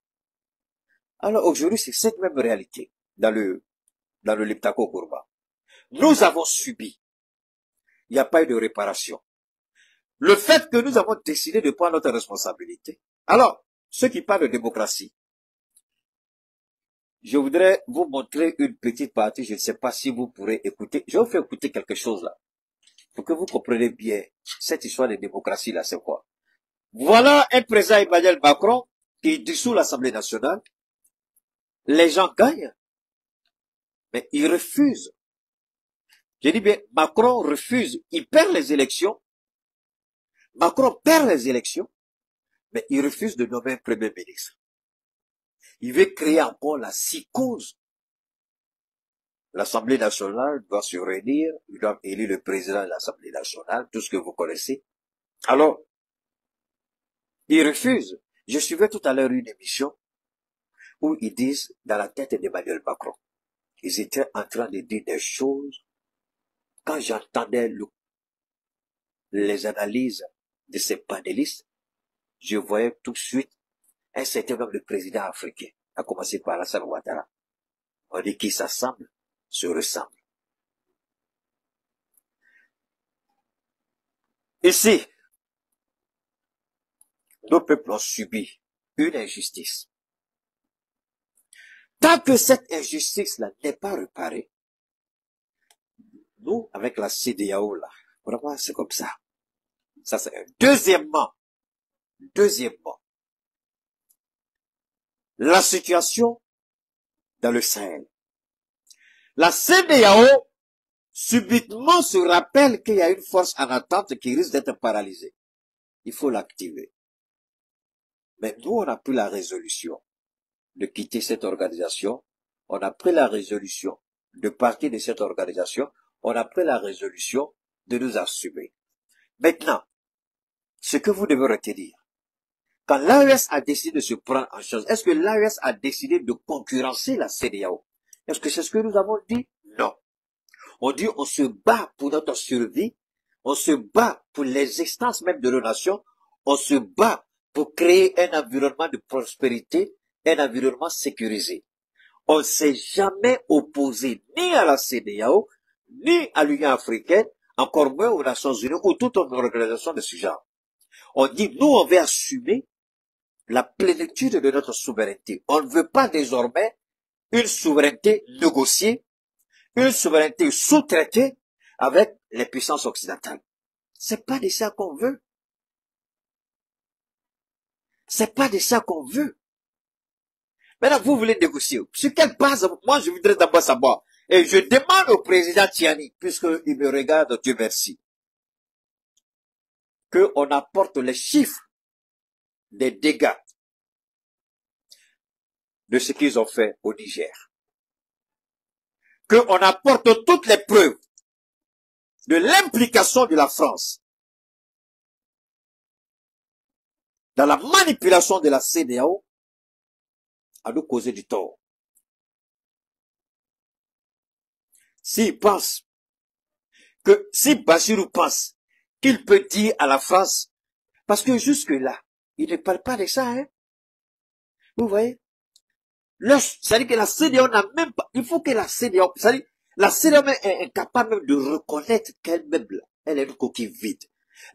Alors aujourd'hui, c'est cette même réalité dans le Liptako Gourba. Nous avons subi. Il n'y a pas eu de réparation. Le fait que nous avons décidé de prendre notre responsabilité. Alors, ceux qui parlent de démocratie, je voudrais vous montrer une petite partie, je ne sais pas si vous pourrez écouter. Je vais vous faire écouter quelque chose là, pour que vous compreniez bien cette histoire de démocratie là, c'est quoi. Voilà un président Emmanuel Macron qui dissout l'Assemblée nationale. Les gens gagnent, mais ils refusent. Je dis bien, Macron refuse, il perd les élections. Macron perd les élections, mais il refuse de nommer un premier ministre. Il veut créer encore la psychose. L'Assemblée nationale doit se réunir, ils doivent élire le président de l'Assemblée nationale, tout ce que vous connaissez. Alors, il refuse. Je suivais tout à l'heure une émission où ils disent, dans la tête d'Emmanuel Macron, ils étaient en train de dire des choses. Quand j'entendais les analyses de ces panélistes, je voyais tout de suite un certain nombre de présidents africains, à commencer par Alassane Ouattara. On dit qu'ils s'assemblent, se ressemblent. Ici, nos peuples ont subi une injustice. Tant que cette injustice-là n'est pas réparée, nous, avec la CEDEAO, là, vraiment, c'est comme ça. Ça, c'est un. Deuxièmement, la situation dans le Sahel. La CEDEAO, subitement, se rappelle qu'il y a une force en attente qui risque d'être paralysée. Il faut l'activer. Mais nous, on a pris la résolution de quitter cette organisation. On a pris la résolution de partir de cette organisation. On a pris la résolution de nous assumer. Maintenant, ce que vous devez retenir, quand l'AES a décidé de se prendre en charge, est-ce que l'AES a décidé de concurrencer la CEDEAO? Est-ce que c'est ce que nous avons dit? Non. On dit on se bat pour notre survie, on se bat pour l'existence même de nos nations, on se bat pour créer un environnement de prospérité, un environnement sécurisé. On ne s'est jamais opposé ni à la CEDEAO, ni à l'Union africaine, encore moins aux Nations Unies ou toute autre organisation de ce genre. On dit, nous, on veut assumer la plénitude de notre souveraineté. On ne veut pas désormais une souveraineté négociée, une souveraineté sous-traitée avec les puissances occidentales. C'est pas de ça qu'on veut. C'est pas de ça qu'on veut. Maintenant, vous voulez négocier. Sur quelle base? Moi, je voudrais d'abord savoir. Et je demande au président Tiani, puisqu'il me regarde, Dieu merci, qu'on apporte les chiffres des dégâts de ce qu'ils ont fait au Niger. Qu'on apporte toutes les preuves de l'implication de la France dans la manipulation de la CEDEAO à nous causer du tort. S'il pense que, si Bassirou pense qu'il peut dire à la France, parce que jusque-là, il ne parle pas de ça, hein. Vous voyez? C'est-à-dire que la CEDEAO n'a même pas, il faut que la CEDEAO, c'est-à-dire, la CEDEAO est incapable même de reconnaître qu'elle-même, elle est une coquille vide.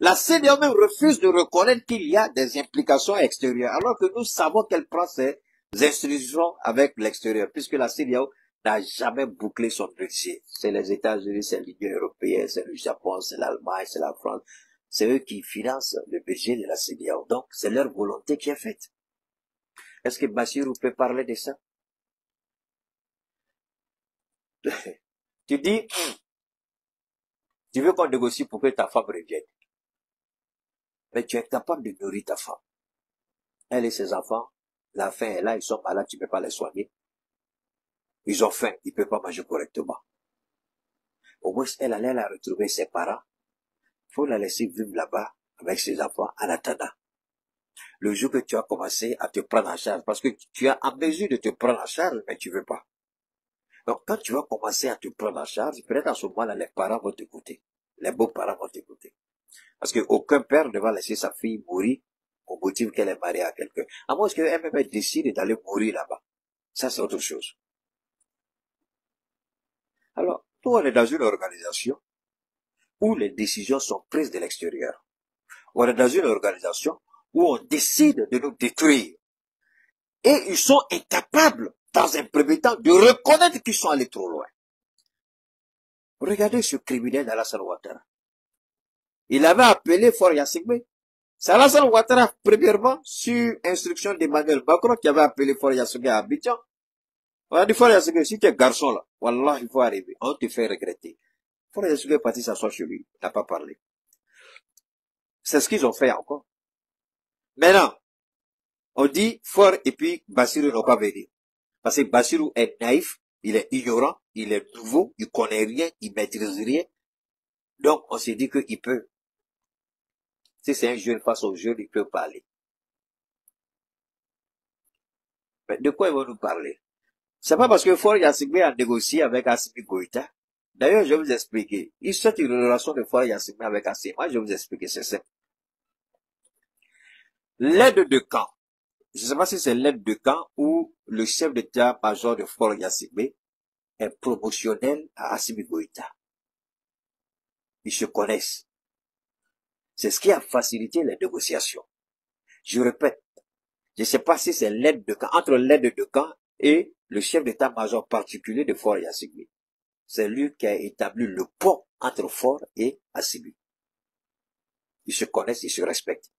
La CEDEAO même refuse de reconnaître qu'il y a des implications extérieures, alors que nous savons qu'elle prend ses instructions avec l'extérieur, puisque la CEDEAO n'a jamais bouclé son budget. C'est les États-Unis, c'est l'Union européenne, c'est le Japon, c'est l'Allemagne, c'est la France. C'est eux qui financent le budget de la CEDEAO. Donc, c'est leur volonté qui est faite. Est-ce que Bassirou peut parler de ça? Tu dis, tu veux qu'on négocie pour que ta femme revienne. Mais tu es capable de nourrir ta femme. Elle et ses enfants, la faim est là, ils sont malades, tu ne peux pas les soigner. Ils ont faim, ils ne peuvent pas manger correctement. Au moins, elle allait la retrouver ses parents. Il faut la laisser vivre là-bas avec ses enfants en attendant. Le jour que tu as commencé à te prendre en charge, parce que tu as en mesure de te prendre en charge, mais tu veux pas. Donc, quand tu vas commencer à te prendre en charge, peut-être à ce moment-là, les parents vont t'écouter. Les beaux-parents vont t'écouter. Parce qu'aucun père ne va laisser sa fille mourir au motif qu'elle est mariée à quelqu'un. À moins qu'elle-même décide d'aller mourir là-bas. Ça, c'est autre chose. Alors, nous, on est dans une organisation où les décisions sont prises de l'extérieur. On est dans une organisation où on décide de nous détruire. Et ils sont incapables, dans un premier temps, de reconnaître qu'ils sont allés trop loin. Regardez ce criminel d'Alassane Ouattara. Il avait appelé Faure Gnassingbé. C'est Alassane Ouattara, premièrement, sur instruction d'Emmanuel Macron, qui avait appelé Faure Gnassingbé à Abidjan. On a dit Faure Gnassingbé, si tu es garçon là, wallah, il faut arriver. On te fait regretter. Faure Gnassingbé est parti s'asseoir chez lui. Il n'a pas parlé. C'est ce qu'ils ont fait encore. Maintenant, on dit Faure et puis Bassirou n'ont pas venir. Parce que Bassirou est naïf, il est ignorant, il est nouveau, il connaît rien, il maîtrise rien. Donc, on s'est dit qu'il peut. Si c'est un jeune face au jeune, il peut parler. Mais de quoi ils vont nous parler? C'est pas parce que Faure Gnassingbé a négocié avec Assimi Goïta. D'ailleurs, je vais vous expliquer. Il souhaite une relation de Faure Gnassingbé avec Assimi. Moi, je vais vous expliquer, c'est simple. L'aide de camp. Je ne sais pas si c'est l'aide de camp ou le chef d'état-major de Faure Gnassingbé est promotionnel à Assimi Goïta. Ils se connaissent. C'est ce qui a facilité les négociations. Je répète, je ne sais pas si c'est l'aide de camp, entre l'aide de camp et le chef d'état-major particulier de Faure Gnassingbé. C'est lui qui a établi le pont entre Faure et Assimi. Ils se connaissent, ils se respectent.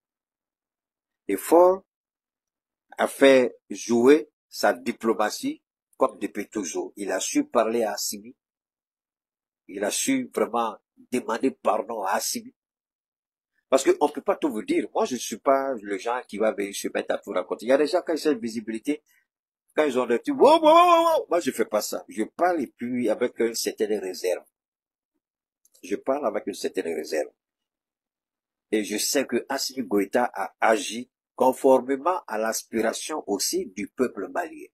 Et Faure a fait jouer sa diplomatie comme depuis toujours. Il a su parler à Assimi. Il a su vraiment demander pardon à Assimi. Parce qu'on ne peut pas tout vous dire. Moi, je ne suis pas le genre qui va venir se mettre à tout raconter. Il y a des gens, quand ils ont une visibilité, quand ils ont des trucs, wow. Moi, je ne fais pas ça. Je parle et puis avec une certaine réserve. Je parle avec une certaine réserve. Et je sais que Assimi Goïta a agi conformément à l'aspiration aussi du peuple malien,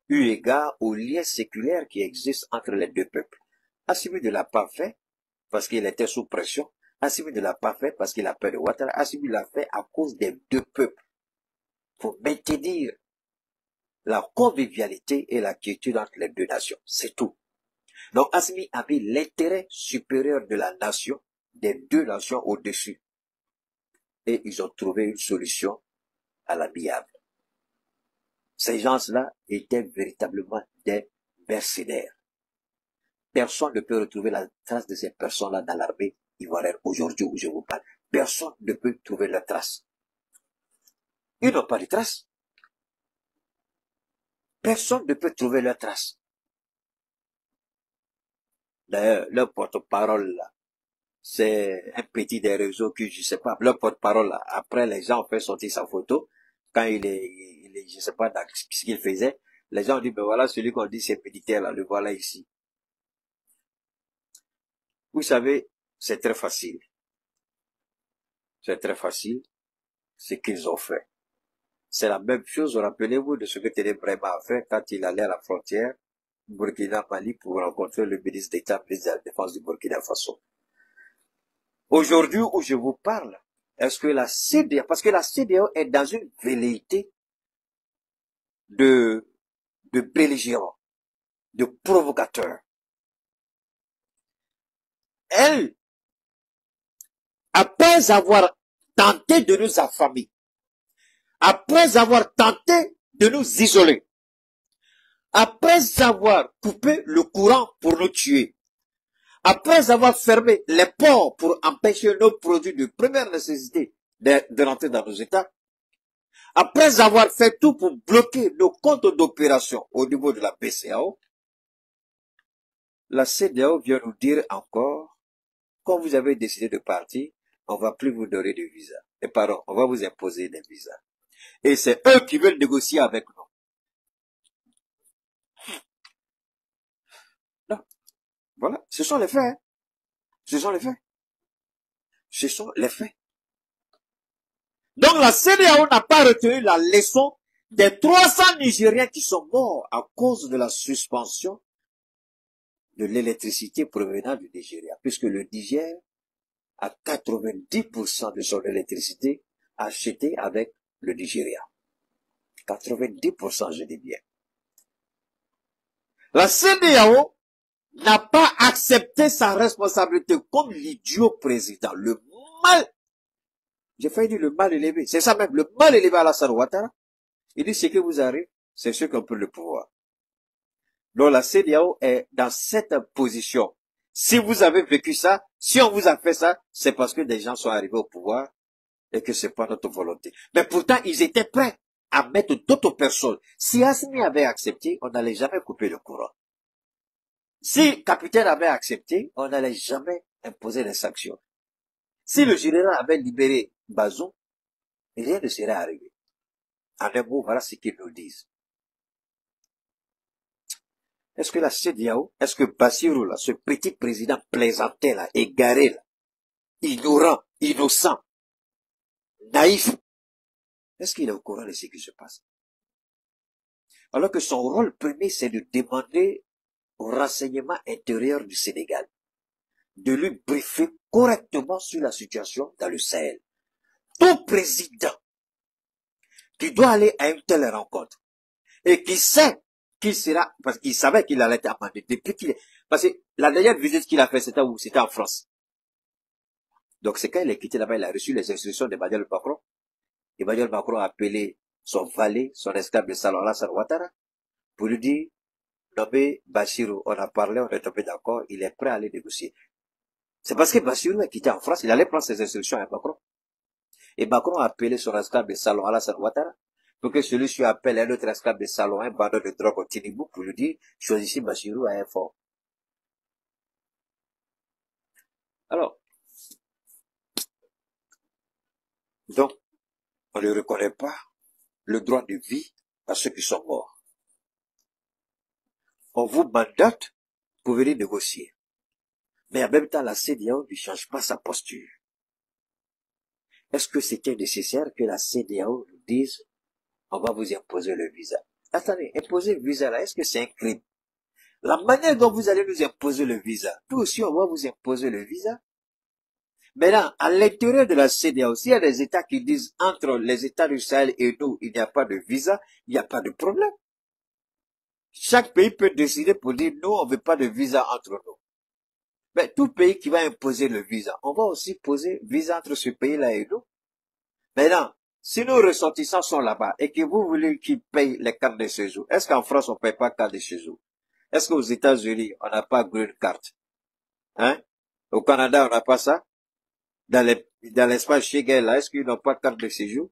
eu égard aux liens séculaires qui existent entre les deux peuples. Assimi ne l'a pas fait parce qu'il était sous pression. Assimi ne l'a pas fait parce qu'il a peur de Ouattara. Assimi l'a fait à cause des deux peuples. Pour maintenir la convivialité et la quiétude entre les deux nations. C'est tout. Donc Assimi a mis l'intérêt supérieur de la nation, des deux nations au-dessus. Et ils ont trouvé une solution à l'amiable. Ces gens-là étaient véritablement des mercenaires. Personne ne peut retrouver la trace de ces personnes-là dans l'armée ivoirienne aujourd'hui où je vous parle. Personne ne peut trouver leur trace. Ils n'ont pas de traces. Personne ne peut trouver leur trace. D'ailleurs, leur porte-parole, là, c'est un petit des réseaux que je sais pas. Leur porte-parole, là, après les gens ont fait sortir sa photo, quand il est je sais pas ce qu'il faisait, les gens ont dit, ben voilà, celui qu'on dit c'est militaire, là, le voilà ici. Vous savez, c'est très facile. C'est très facile, ce qu'ils ont fait. C'est la même chose, rappelez-vous de ce que Ténébrema a fait quand il allait à la frontière Burkina-Mali pour rencontrer le ministre d'État, ministre de la Défense du Burkina Faso. Aujourd'hui où je vous parle, est-ce que la CEDEAO, parce que la CEDEAO est dans une velléité de belligérants, de provocateurs. Elle, après avoir tenté de nous affamer, après avoir tenté de nous isoler, après avoir coupé le courant pour nous tuer, après avoir fermé les ports pour empêcher nos produits de première nécessité de rentrer dans nos États, après avoir fait tout pour bloquer nos comptes d'opération au niveau de la BCEAO, la CEDEAO vient nous dire encore, quand vous avez décidé de partir, on va plus vous donner de visa. Et pardon, on va vous imposer des visas. Et c'est eux qui veulent négocier avec nous. Non. Voilà. Ce sont les faits. Hein. Ce sont les faits. Ce sont les faits. Donc la CEDEAO n'a pas retenu la leçon des 300 Nigériens qui sont morts à cause de la suspension de l'électricité provenant du Nigeria, puisque le Niger a 90% de son électricité achetée avec le Nigeria. 90%, je dis bien. La CEDEAO n'a pas accepté sa responsabilité comme l'idiot président, le mal, j'ai failli dire le mal élevé, c'est ça même, le mal élevé à Alassane Ouattara. Il dit ce qui vous arrive, c'est ceux qui ont pris le pouvoir. Donc la CEDEAO est dans cette position. Si vous avez vécu ça, si on vous a fait ça, c'est parce que des gens sont arrivés au pouvoir et que c'est pas notre volonté. Mais pourtant, ils étaient prêts à mettre d'autres personnes. Si Assimi avait accepté, on n'allait jamais couper le courant. Si Capitaine avait accepté, on n'allait jamais imposer des sanctions. Si le général avait libéré Bazoum, rien ne serait arrivé. En un mot, voilà ce qu'ils nous disent. Est-ce que la CEDEAO, est-ce que Bassirou, là, ce petit président plaisantais, là, égaré, là, ignorant, innocent, naïf, est-ce qu'il est au courant de ce qui se passe? Alors que son rôle premier, c'est de demander au renseignement intérieur du Sénégal de lui briefer correctement sur la situation dans le Sahel. Tout président qui doit aller à une telle rencontre et qui sait qu'il sera, parce qu'il savait qu'il allait être amendé depuis qu'il est, parce que la dernière visite qu'il a fait, c'était où? C'était en France. Donc c'est quand il est quitté là-bas, il a reçu les instructions d'Emmanuel Macron. Emmanuel Macron a appelé son valet, son esclave de salon, Alassane Ouattara, pour lui dire, nommé Bassirou, on a parlé, on est tombé d'accord, il est prêt à aller négocier. C'est parce que Bassirou est quitté en France, il allait prendre ses instructions à Macron. Et Macron a appelé son esclave de salon, Alassane Ouattara, pour que celui-ci appelle un autre esclave de salon, un bandit de drogue au Tinibou, pour lui dire, choisissez Bassirou à un fort. Alors, donc, on ne reconnaît pas le droit de vie à ceux qui sont morts. On vous mandate pour venir négocier. Mais en même temps, la CEDEAO ne change pas sa posture. Est-ce que c'était nécessaire que la CEDEAO nous dise, on va vous imposer le visa? Attendez, imposer le visa là, est-ce que c'est un crime? La manière dont vous allez nous imposer le visa, nous aussi on va vous imposer le visa. Maintenant, à l'intérieur de la CEDEAO, s'il y a des États qui disent entre les États du Sahel et nous, il n'y a pas de visa, il n'y a pas de problème. Chaque pays peut décider pour dire, nous, on ne veut pas de visa entre nous. Mais tout pays qui va imposer le visa, on va aussi poser visa entre ce pays-là et nous. Maintenant, si nos ressortissants sont là-bas et que vous voulez qu'ils payent les cartes de séjour, est-ce qu'en France, on ne paye pas carte de séjour? Est-ce qu'aux États-Unis, on n'a pas green card? Hein? Au Canada, on n'a pas ça? Dans l'espace Schengen, là, est-ce qu'ils n'ont pas carte de séjour?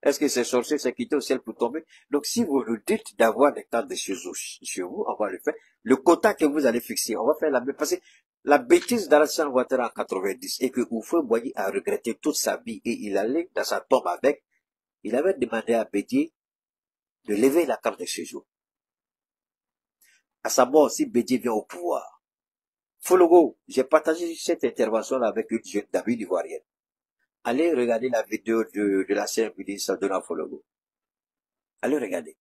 Est-ce que ces sorciers s'est quitté au ciel pour tomber? Donc, si vous nous dites d'avoir des cartes de séjour chez vous, on va le faire. Le quota que vous allez fixer, on va faire la même. Parce que la bêtise d'Alassane Ouattara en 90 et que Houphouët-Boigny a regretté toute sa vie et il allait dans sa tombe avec, il avait demandé à Bédié de lever la carte de séjour. À sa mort aussi, Bédié vient au pouvoir. Fologo, j'ai partagé cette intervention avec une jeune dame ivoirienne. Allez regarder la vidéo de l'ancien ministre de Fologo. Allez regarder.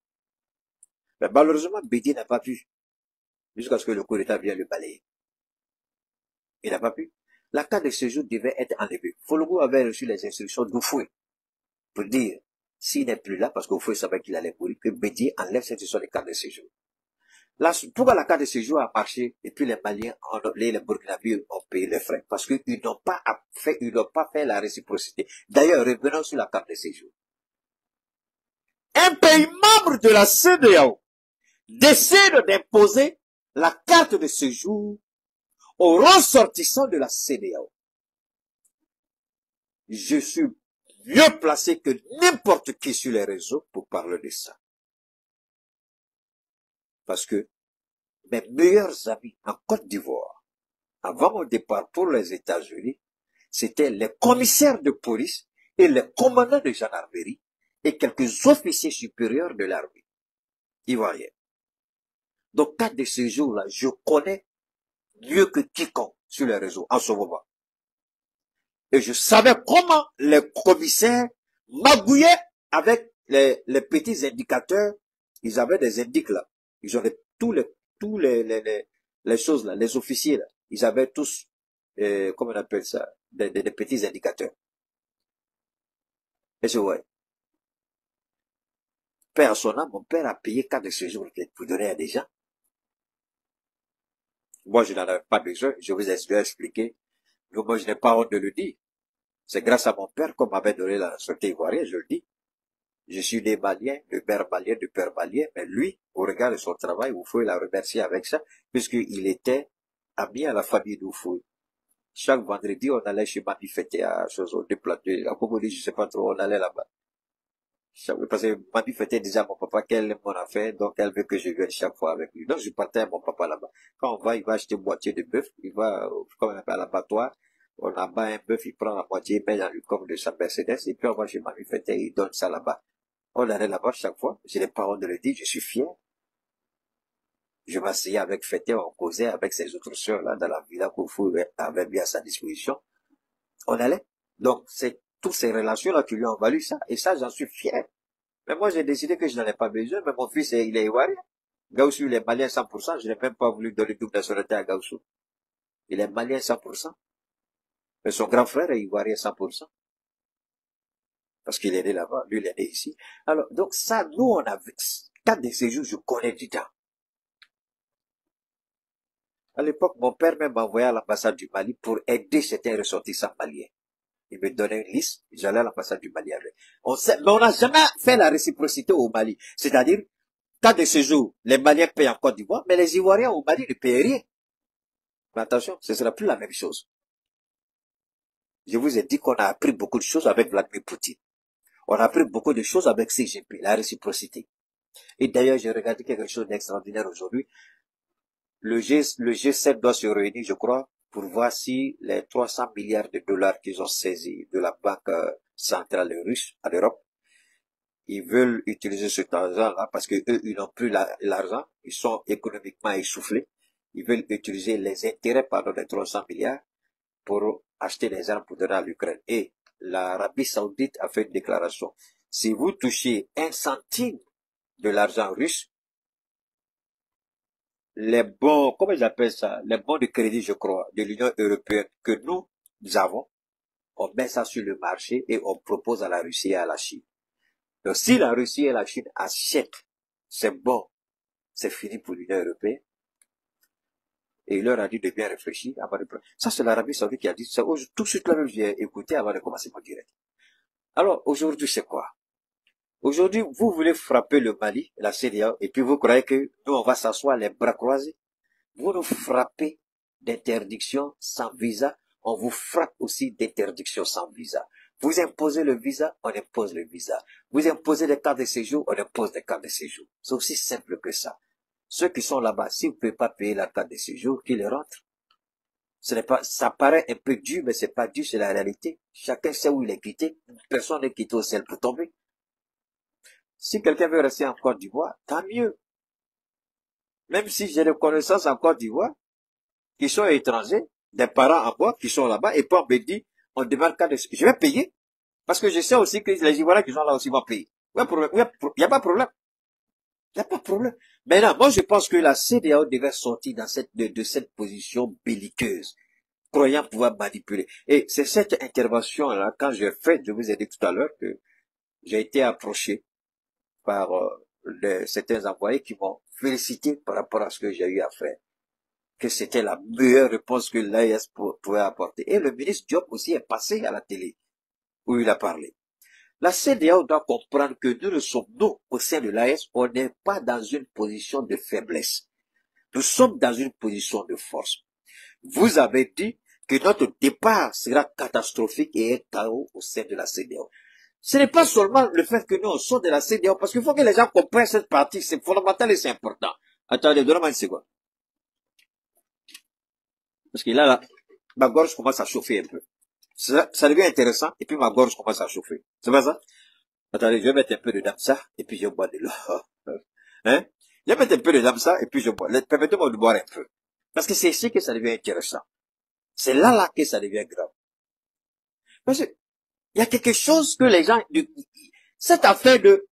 Mais malheureusement, Bédié n'a pas pu. Jusqu'à ce que le coup d'État vienne le balayer. Il n'a pas pu. La carte de séjour devait être enlevée. Fologo avait reçu les instructions d'Houphouët pour dire, s'il n'est plus là, parce qu'Houphouët savait qu'il allait mourir, que Bédié enlève cette histoire de carte de séjour. Là, pourquoi la carte de séjour a marché et puis les Maliens, les Burkinabés ont payé les frais? Parce qu'ils n'ont pas fait la réciprocité. D'ailleurs, revenons sur la carte de séjour. Un pays membre de la CEDEAO décide d'imposer la carte de séjour aux ressortissants de la CEDEAO. Je suis mieux placé que n'importe qui sur les réseaux pour parler de ça. Parce que mes meilleurs amis en Côte d'Ivoire, avant mon départ pour les États-Unis, c'était les commissaires de police et les commandants de gendarmerie et quelques officiers supérieurs de l'armée ivoirienne. Donc, carte de séjour-là, je connais mieux que quiconque sur les réseaux en ce moment. Et je savais comment les commissaires magouillaient avec les petits indicateurs. Ils avaient des indices là. Ils avaient tous les choses là, les officiers là. Ils avaient tous, comment on appelle ça, des petits indicateurs. Et je vois. Personnellement, mon père a payé carte de séjour pour donner à des gens. Moi, je n'en avais pas besoin. Je vous ai expliqué. Donc, moi, je n'ai pas honte de le dire. C'est grâce à mon père qu'on m'avait donné la nationalité ivoirienne, je le dis. Je suis né malien, de père malien, de père malien, mais lui, au regard de son travail, Oufoué l'a remercié avec ça, puisqu'il était ami à la famille d'Oufoué. Chaque vendredi, on allait chez Mami fêter à Chozo, de Plateau, à Cocody, je sais pas trop, on allait là-bas. Parce que Mami fêtait déjà à mon papa qu'elle aime mon affaire, donc elle veut que je vienne chaque fois avec lui. Donc je partais à mon papa là-bas. Quand on va, il va acheter une moitié de bœuf, il va, comme on appelle à l'abattoir, on abat un bœuf, il prend la moitié, il met dans le coffre de sa Mercedes, et puis on va chez Mami fêter, il donne ça là-bas. On allait là-bas chaque fois, j'ai les parents de le dire, je suis fier. Je m'asseyais avec Fêté, on causait avec ses autres sœurs là, dans la villa qu'Oufou avait mis à sa disposition. On allait. Donc, c'est toutes ces relations-là qui lui ont valu ça. Et ça, j'en suis fier. Mais moi, j'ai décidé que je n'en ai pas besoin, mais mon fils, il est ivoirien. Gaussou, il est malien 100%. Je n'ai même pas voulu donner double nationalité à Gaussou. Il est malien 100%. Mais son grand frère est ivoirien 100%. Parce qu'il est né là-bas. Lui, il est né ici. Alors, donc ça, nous, on a vu. Carte de séjour, je connais du temps. À l'époque, mon père même m'envoyait à l'ambassade du Mali pour aider certains ressortissants maliens. Il me donnait une liste, j'allais à l'ambassade du Mali avec. Mais on n'a jamais fait la réciprocité au Mali. C'est-à-dire, carte de séjour, les Maliens payent en Côte d'Ivoire, mais les Ivoiriens au Mali ne payent rien. Mais attention, ce ne sera plus la même chose. Je vous ai dit qu'on a appris beaucoup de choses avec Vladimir Poutine. On a appris beaucoup de choses avec Xi Jinping, la réciprocité. Et d'ailleurs, j'ai regardé quelque chose d'extraordinaire aujourd'hui. Le G7 doit se réunir, je crois, pour voir si les 300 milliards de dollars qu'ils ont saisis de la banque centrale russe en Europe, ils veulent utiliser cet argent-là parce que eux, ils n'ont plus l'argent, ils sont économiquement essoufflés. Ils veulent utiliser les intérêts, des 300 milliards pour acheter des armes pour donner à l'Ukraine. Et l'Arabie Saoudite a fait une déclaration. Si vous touchez 1 centime de l'argent russe, les bons, comment ils appellent ça, les bons de crédit, je crois, de l'Union européenne que nous avons, on met ça sur le marché et on propose à la Russie et à la Chine. Donc, si la Russie et la Chine achètent, c'est bon, c'est fini pour l'Union européenne. Et il leur a dit de bien réfléchir avant de prendre. Ça, c'est l'Arabie Saoudite qui a dit ça. Tout de suite, là, j'ai écouté avant de commencer mon direct. Alors, aujourd'hui, c'est quoi? Aujourd'hui, vous voulez frapper le Mali, la CEDEAO, et puis vous croyez que nous, on va s'asseoir les bras croisés. Vous nous frappez d'interdiction sans visa, on vous frappe aussi d'interdiction sans visa. Vous imposez le visa, on impose le visa. Vous imposez des cartes de séjour, on impose des cartes de séjour. C'est aussi simple que ça. Ceux qui sont là-bas, si vous ne pouvez pas payer la carte de séjour, qu'ils rentrent. Ce n'est pas, ça paraît un peu dur, mais c'est pas dur, c'est la réalité. Chacun sait où il est quitté. Personne n'est quitté au ciel pour tomber. Si quelqu'un veut rester en Côte d'Ivoire, tant mieux. Même si j'ai des connaissances en Côte d'Ivoire, qui sont étrangers, des parents en moi, qui sont là-bas, et puis on me dit, on demande carte de séjour. Je vais payer. Parce que je sais aussi que les Ivoiriens qui sont là aussi vont payer. Il n'y a pas de problème. Il n'y a pas de problème. Maintenant, moi, je pense que la CEDEAO devait sortir de cette position belliqueuse, croyant pouvoir manipuler. Et c'est cette intervention-là, quand j'ai fait, je vous ai dit tout à l'heure que j'ai été approché par certains envoyés qui m'ont félicité par rapport à ce que j'ai eu à faire. Que c'était la meilleure réponse que l'AES pouvait apporter. Et le ministre Diop aussi est passé à la télé, où il a parlé. La CEDEAO doit comprendre que nous sommes, nous, au sein de l'AES, on n'est pas dans une position de faiblesse. Nous sommes dans une position de force. Vous avez dit que notre départ sera catastrophique et un chaos au sein de la CEDEAO. Ce n'est pas seulement le fait que nous sommes de la CEDEAO, parce qu'il faut que les gens comprennent cette partie, c'est fondamental et c'est important. Attendez, donnez-moi une seconde. Parce que là, ma gorge commence à chauffer un peu. Ça devient intéressant, et puis ma gorge commence à chauffer. C'est pas ça? Attendez, je vais mettre un peu de damsa, et puis je bois de l'eau. Hein? Je vais mettre un peu de damsa, et puis je bois. Permettez-moi de boire un peu. Parce que c'est ici que ça devient intéressant. C'est là que ça devient grave. Parce que, il y a quelque chose que les gens, cette affaire de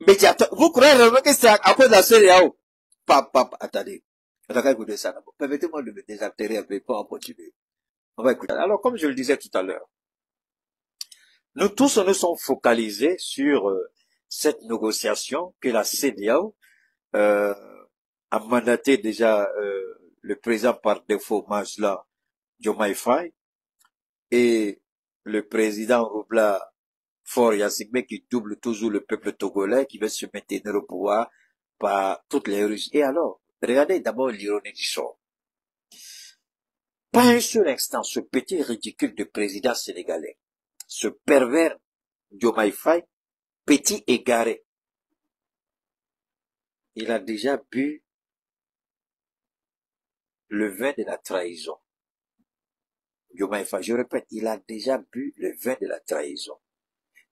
médiateur, vous croyez vraiment que c'est à cause de la CEDEAO? Attendez. Attendez, écoutez ça d'abord. Permettez-moi de me désaltérer un peu, pas en continuer. On va écouter. Alors, comme je le disais tout à l'heure, nous tous, nous sommes focalisés sur cette négociation que la CEDEAO a mandaté déjà le président par défaut Majla Diomaye Faye et le président Roubla Faure Gnassingbé qui double toujours le peuple togolais qui veut se maintenir au pouvoir par toutes les ruses. Et alors, regardez d'abord l'ironie du sort. Pas un seul instant, ce petit ridicule de président sénégalais, ce pervers Diomaye Faye, petit égaré, il a déjà bu le vin de la trahison. Diomaye Faye, je répète, il a déjà bu le vin de la trahison.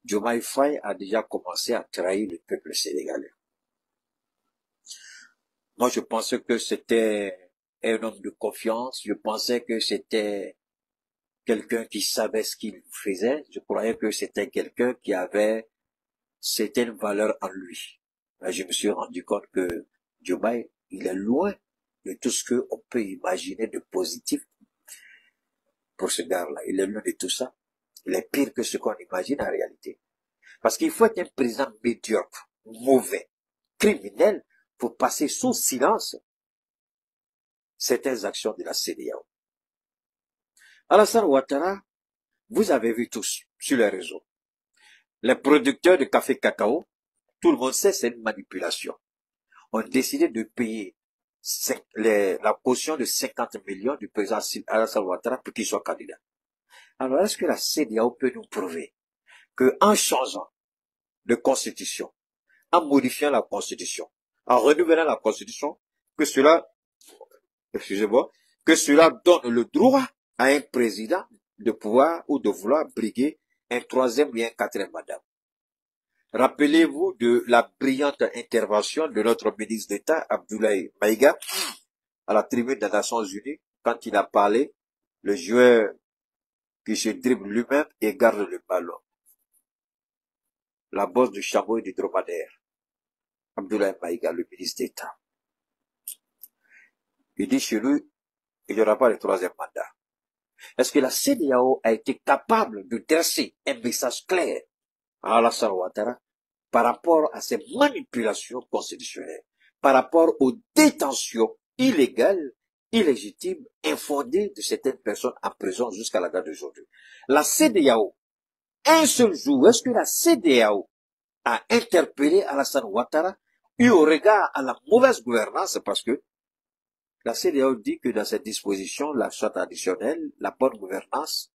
Diomaye Faye a déjà commencé à trahir le peuple sénégalais. Moi, je pensais que c'était un homme de confiance. Je pensais que c'était quelqu'un qui savait ce qu'il faisait. Je croyais que c'était quelqu'un qui avait certaines valeurs en lui. Mais je me suis rendu compte que Diomaye, il est loin de tout ce qu'on peut imaginer de positif pour ce gars-là. Il est loin de tout ça. Il est pire que ce qu'on imagine en réalité. Parce qu'il faut être un président médiocre, mauvais, criminel, pour passer sous silence certaines actions de la CEDEAO. Alassane Ouattara, vous avez vu tous sur les réseaux. Les producteurs de café cacao, tout le monde sait, c'est une manipulation. On a décidé de payer la caution de 50 millions du président Alassane Ouattara pour qu'il soit candidat. Alors, est-ce que la CEDEAO peut nous prouver qu'en changeant de constitution, en modifiant la constitution, en renouvelant la constitution, que cela, excusez-moi, que cela donne le droit à un président de pouvoir ou de vouloir briguer un troisième et un quatrième mandat. Rappelez-vous de la brillante intervention de notre ministre d'État, Abdoulaye Maïga, à la tribune des Nations Unies, quand il a parlé, le joueur qui se dribble lui-même et garde le ballon. La bosse du chameau et du dromadaire. Abdoulaye Maïga, le ministre d'État. Il dit chez lui, il n'y aura pas de troisième mandat. Est-ce que la CEDEAO a été capable de dresser un message clair à Alassane Ouattara par rapport à ces manipulations constitutionnelles, par rapport aux détentions illégales, illégitimes, infondées de certaines personnes en prison jusqu'à la date d'aujourd'hui? La CEDEAO, un seul jour, est-ce que la CEDEAO a interpellé Alassane Ouattara eu au regard à la mauvaise gouvernance? Parce que la CEDEAO dit que dans cette disposition, la charte additionnelle, la bonne gouvernance,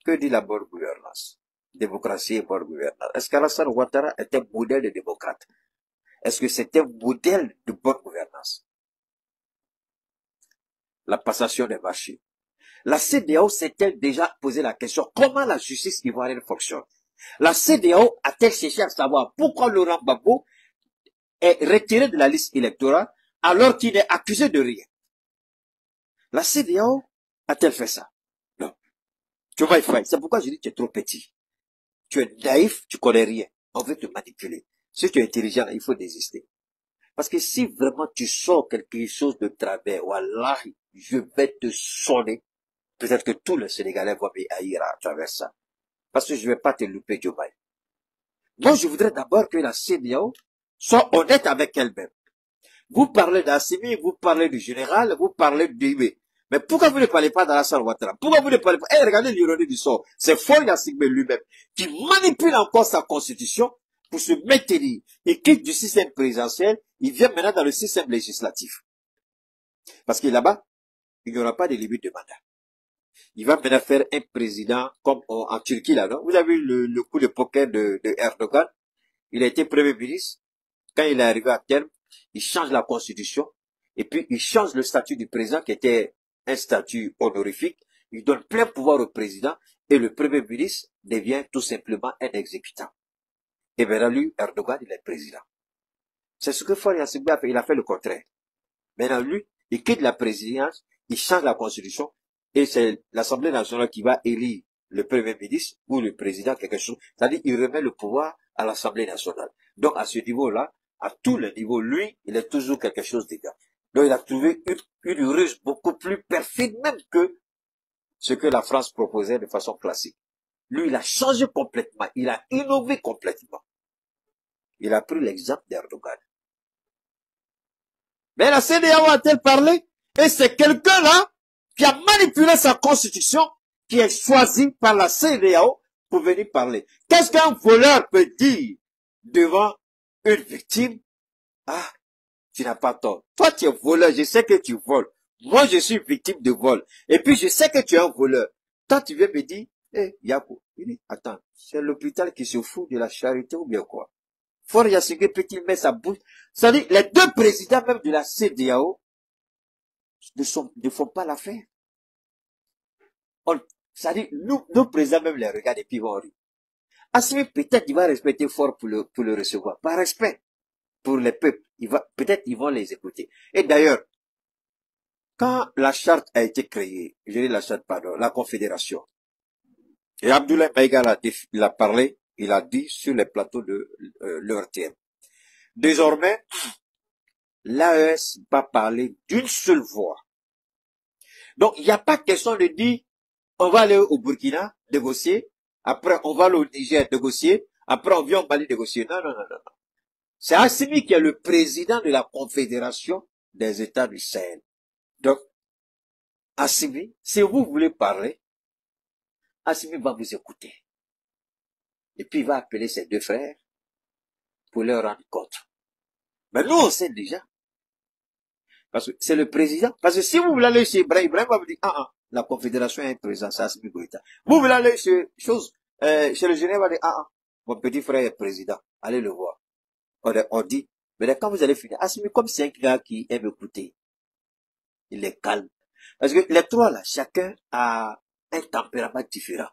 que dit la bonne gouvernance? Démocratie et bonne gouvernance. Est-ce qu'Alassane Ouattara est un modèle de démocrate? Est-ce que c'est un modèle de bonne gouvernance? La passation des marchés. La CEDEAO s'est-elle déjà posé la question comment la justice ivoirienne fonctionne? La CEDEAO a-t-elle cherché à savoir pourquoi Laurent Gbagbo est retiré de la liste électorale alors qu'il n'est accusé de rien? La CEDEAO a-t-elle fait ça? Non. Diomaye Faye, c'est pourquoi je dis que tu es trop petit. Tu es naïf, tu connais rien. On veut te manipuler. Si tu es intelligent, il faut désister. Parce que si vraiment tu sors quelque chose de travers, wallahi, je vais te sonner. Peut-être que tous les Sénégalais vont me haïr à travers ça. Parce que je ne vais pas te louper, Diomaye. Moi, je voudrais d'abord que la CEDEAO soit honnête avec elle-même. Vous parlez d'Assimi, vous parlez du général, vous parlez d'Ibé. Mais pourquoi vous ne parlez pas d'Alassane Ouattara? Pourquoi vous ne parlez pas? Eh, regardez l'ironie du sort. C'est Faure Gnassingbé lui-même qui manipule encore sa constitution pour se maintenir. Il quitte du système présidentiel, il vient maintenant dans le système législatif. Parce que là-bas, il n'y aura pas de limite de mandat. Il va maintenant faire un président comme en Turquie là, non? Vous avez vu le coup de poker de Erdogan? Il a été premier ministre. Quand il est arrivé à terme, il change la constitution et puis il change le statut du président qui était un statut honorifique. Il donne plein pouvoir au président et le premier ministre devient tout simplement un exécutant. Et bien lui, Erdogan, il est président. C'est ce que Faure Gnassingbé a fait. Il a fait le contraire. Maintenant lui, il quitte la présidence, il change la constitution et c'est l'Assemblée nationale qui va élire le premier ministre ou le président, quelque chose. C'est-à-dire, il remet le pouvoir à l'Assemblée nationale. Donc, à ce niveau-là, à tous les niveaux, lui, il est toujours quelque chose d'égal. Donc, il a trouvé une ruse beaucoup plus perfide même que ce que la France proposait de façon classique. Lui, il a changé complètement. Il a innové complètement. Il a pris l'exemple d'Erdogan. Mais la CEDEAO a-t-elle parlé? Et c'est quelqu'un-là qui a manipulé sa constitution, qui est choisi par la CEDEAO pour venir parler. Qu'est-ce qu'un voleur peut dire devant une victime? Ah, tu n'as pas tort. Toi, tu es voleur, je sais que tu voles. Moi, je suis victime de vol. Et puis, je sais que tu es un voleur. Toi, tu viens me dire, Yako, il dit, attends, c'est l'hôpital qui se fout de la charité ou bien quoi? Faure Gnassingbé peut-il mettre sa bouche? C'est-à-dire, les deux présidents même de la CEDEAO ne font pas l'affaire. C'est-à-dire, nos présidents même les regardent et puis ils vont rire. Assimi, peut-être il va respecter Faure pour le recevoir. Par respect pour les peuples, peut-être ils vont les écouter. Et d'ailleurs, quand la charte a été créée, je dis la charte, pardon, la confédération, et Abdoulaye Maïga l'a parlé, il a dit sur les plateaux de l'ERTM. Désormais, l'AES va parler d'une seule voix. Donc, il n'y a pas question de dire, on va aller au Burkina, négocier, après on va aller au Niger, négocier, après on vient au Mali, négocier. Non, non, non, non. C'est Assimi qui est le président de la Confédération des États du Sahel. Donc, Assimi, si vous voulez parler, Assimi va vous écouter. Et puis il va appeler ses deux frères pour leur rendre compte. Mais nous, on sait déjà. Parce que c'est le président. Parce que si vous voulez aller chez Ibrahim, Ibrahim va vous dire, la Confédération est présente, c'est Assimi Goïta. Vous voulez aller chez le général va dire, mon petit frère est président. Allez le voir. On dit, mais quand vous allez finir, Assimi, comme c'est un gars qui aime écouter, il est calme. Parce que les trois là, chacun a un tempérament différent.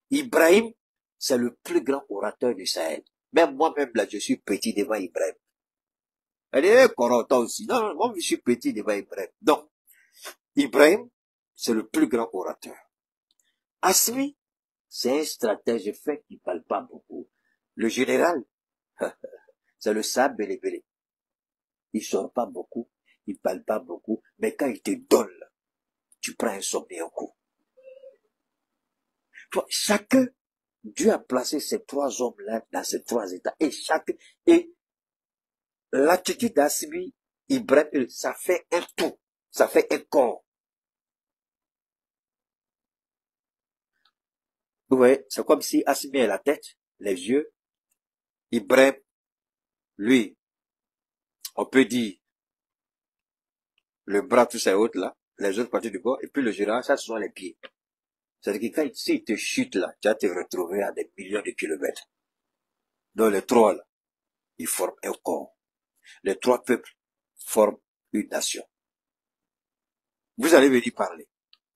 Ibrahim, c'est le plus grand orateur du Sahel. Même moi-même là, je suis petit devant Ibrahim. Elle est Corentin aussi. Non, moi je suis petit devant Ibrahim. Donc, Ibrahim, c'est le plus grand orateur. Assimi, c'est un stratège fait qui parle pas beaucoup. Le général, c'est le sable belé. Il sort pas beaucoup, il parle pas beaucoup, mais quand il te donne, tu prends un somme et un coup. Chacun, Dieu a placé ces trois hommes-là dans ces trois états. Et l'attitude d'Assimi, Ibrahim, ça fait un tout. Ça fait un corps. Vous voyez, c'est comme si Assimi est la tête, les yeux. Ibrahim, lui, on peut dire, le bras, tous ces autres là, les autres parties du corps, et puis le général, ça, ce sont les pieds. C'est-à-dire que quand s'il te chute là, tu vas te retrouver à des millions de kilomètres. Donc les trois là, ils forment un corps. Les trois peuples forment une nation. Vous allez venir parler.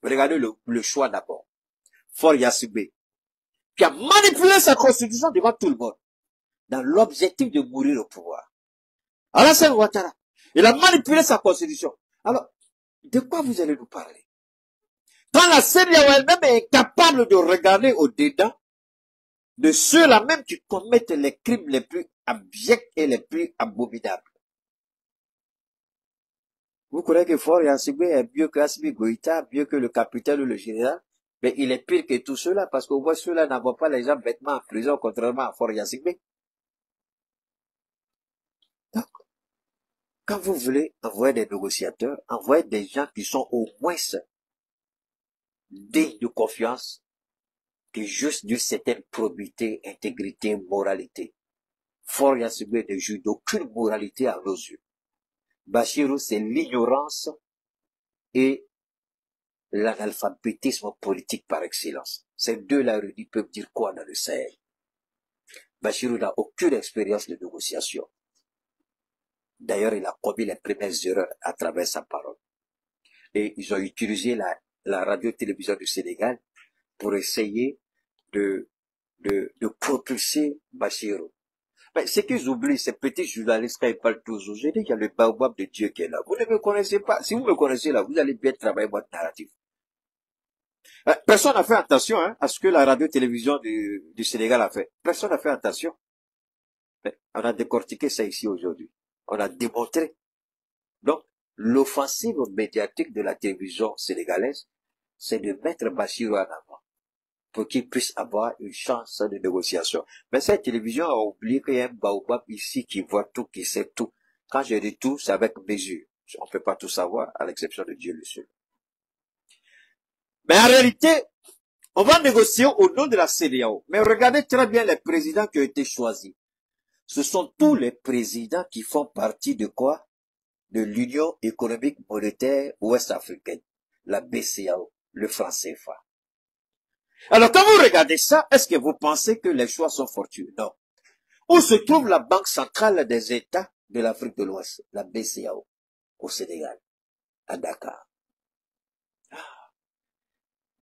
Regardez le choix d'abord. Faure Gnassingbé, qui a manipulé sa constitution devant tout le monde, dans l'objectif de mourir au pouvoir. Alassane Ouattara, il a manipulé sa constitution. Alors, de quoi vous allez nous parler? Quand la CEDEAO elle-même est incapable de regarder au-dedans de ceux-là même qui commettent les crimes les plus abjects et les plus abominables. Vous croyez que Faure Gnassingbé est mieux que Assimi Goïta, mieux que le capitaine ou le général? Mais il est pire que tous ceux-là, parce qu'au moins ceux-là n'envoient pas les gens bêtement en prison, contrairement à Faure Gnassingbé. Donc, Quand vous voulez envoyer des négociateurs, envoyez des gens qui sont au moins dignes de confiance, qui juste d'une certaine probité, intégrité, moralité. Fort Yassibé ne joue d'aucune moralité à nos yeux. Bachirou, c'est l'ignorance et l'analphabétisme politique par excellence. Ces deux-là réunis peuvent dire quoi dans le Sahel? Bachirou n'a aucune expérience de négociation. D'ailleurs, il a commis les premières erreurs à travers sa parole. Et ils ont utilisé la radio-télévision du Sénégal pour essayer de propulser Bachirou. Mais ce qu'ils oublient, ces petits journalistes, quand ils parlent toujours, je dis qu'il y a le baobab de Dieu qui est là. Vous ne me connaissez pas. Si vous me connaissez là, vous allez bien travailler votre narratif. Personne n'a fait attention à ce que la radio-télévision du Sénégal a fait. Personne n'a fait attention. Mais on a décortiqué ça ici aujourd'hui. On a démontré. Donc, l'offensive médiatique de la télévision sénégalaise, c'est de mettre Bachirou en avant pour qu'il puisse avoir une chance de négociation. Mais cette télévision a oublié qu'il y a un baobab ici qui voit tout, qui sait tout. Quand je dis tout, c'est avec mesure. On ne peut pas tout savoir, à l'exception de Dieu le seul. Mais en réalité, on va négocier au nom de la CEDEAO. Mais regardez très bien les présidents qui ont été choisis. Ce sont tous les présidents qui font partie de quoi? De l'Union économique monétaire ouest-africaine, la BCEAO, le franc CFA. Alors quand vous regardez ça, est-ce que vous pensez que les choix sont fortuits? Non. Où se trouve la Banque centrale des États de l'Afrique de l'Ouest, la BCEAO, au Sénégal, à Dakar?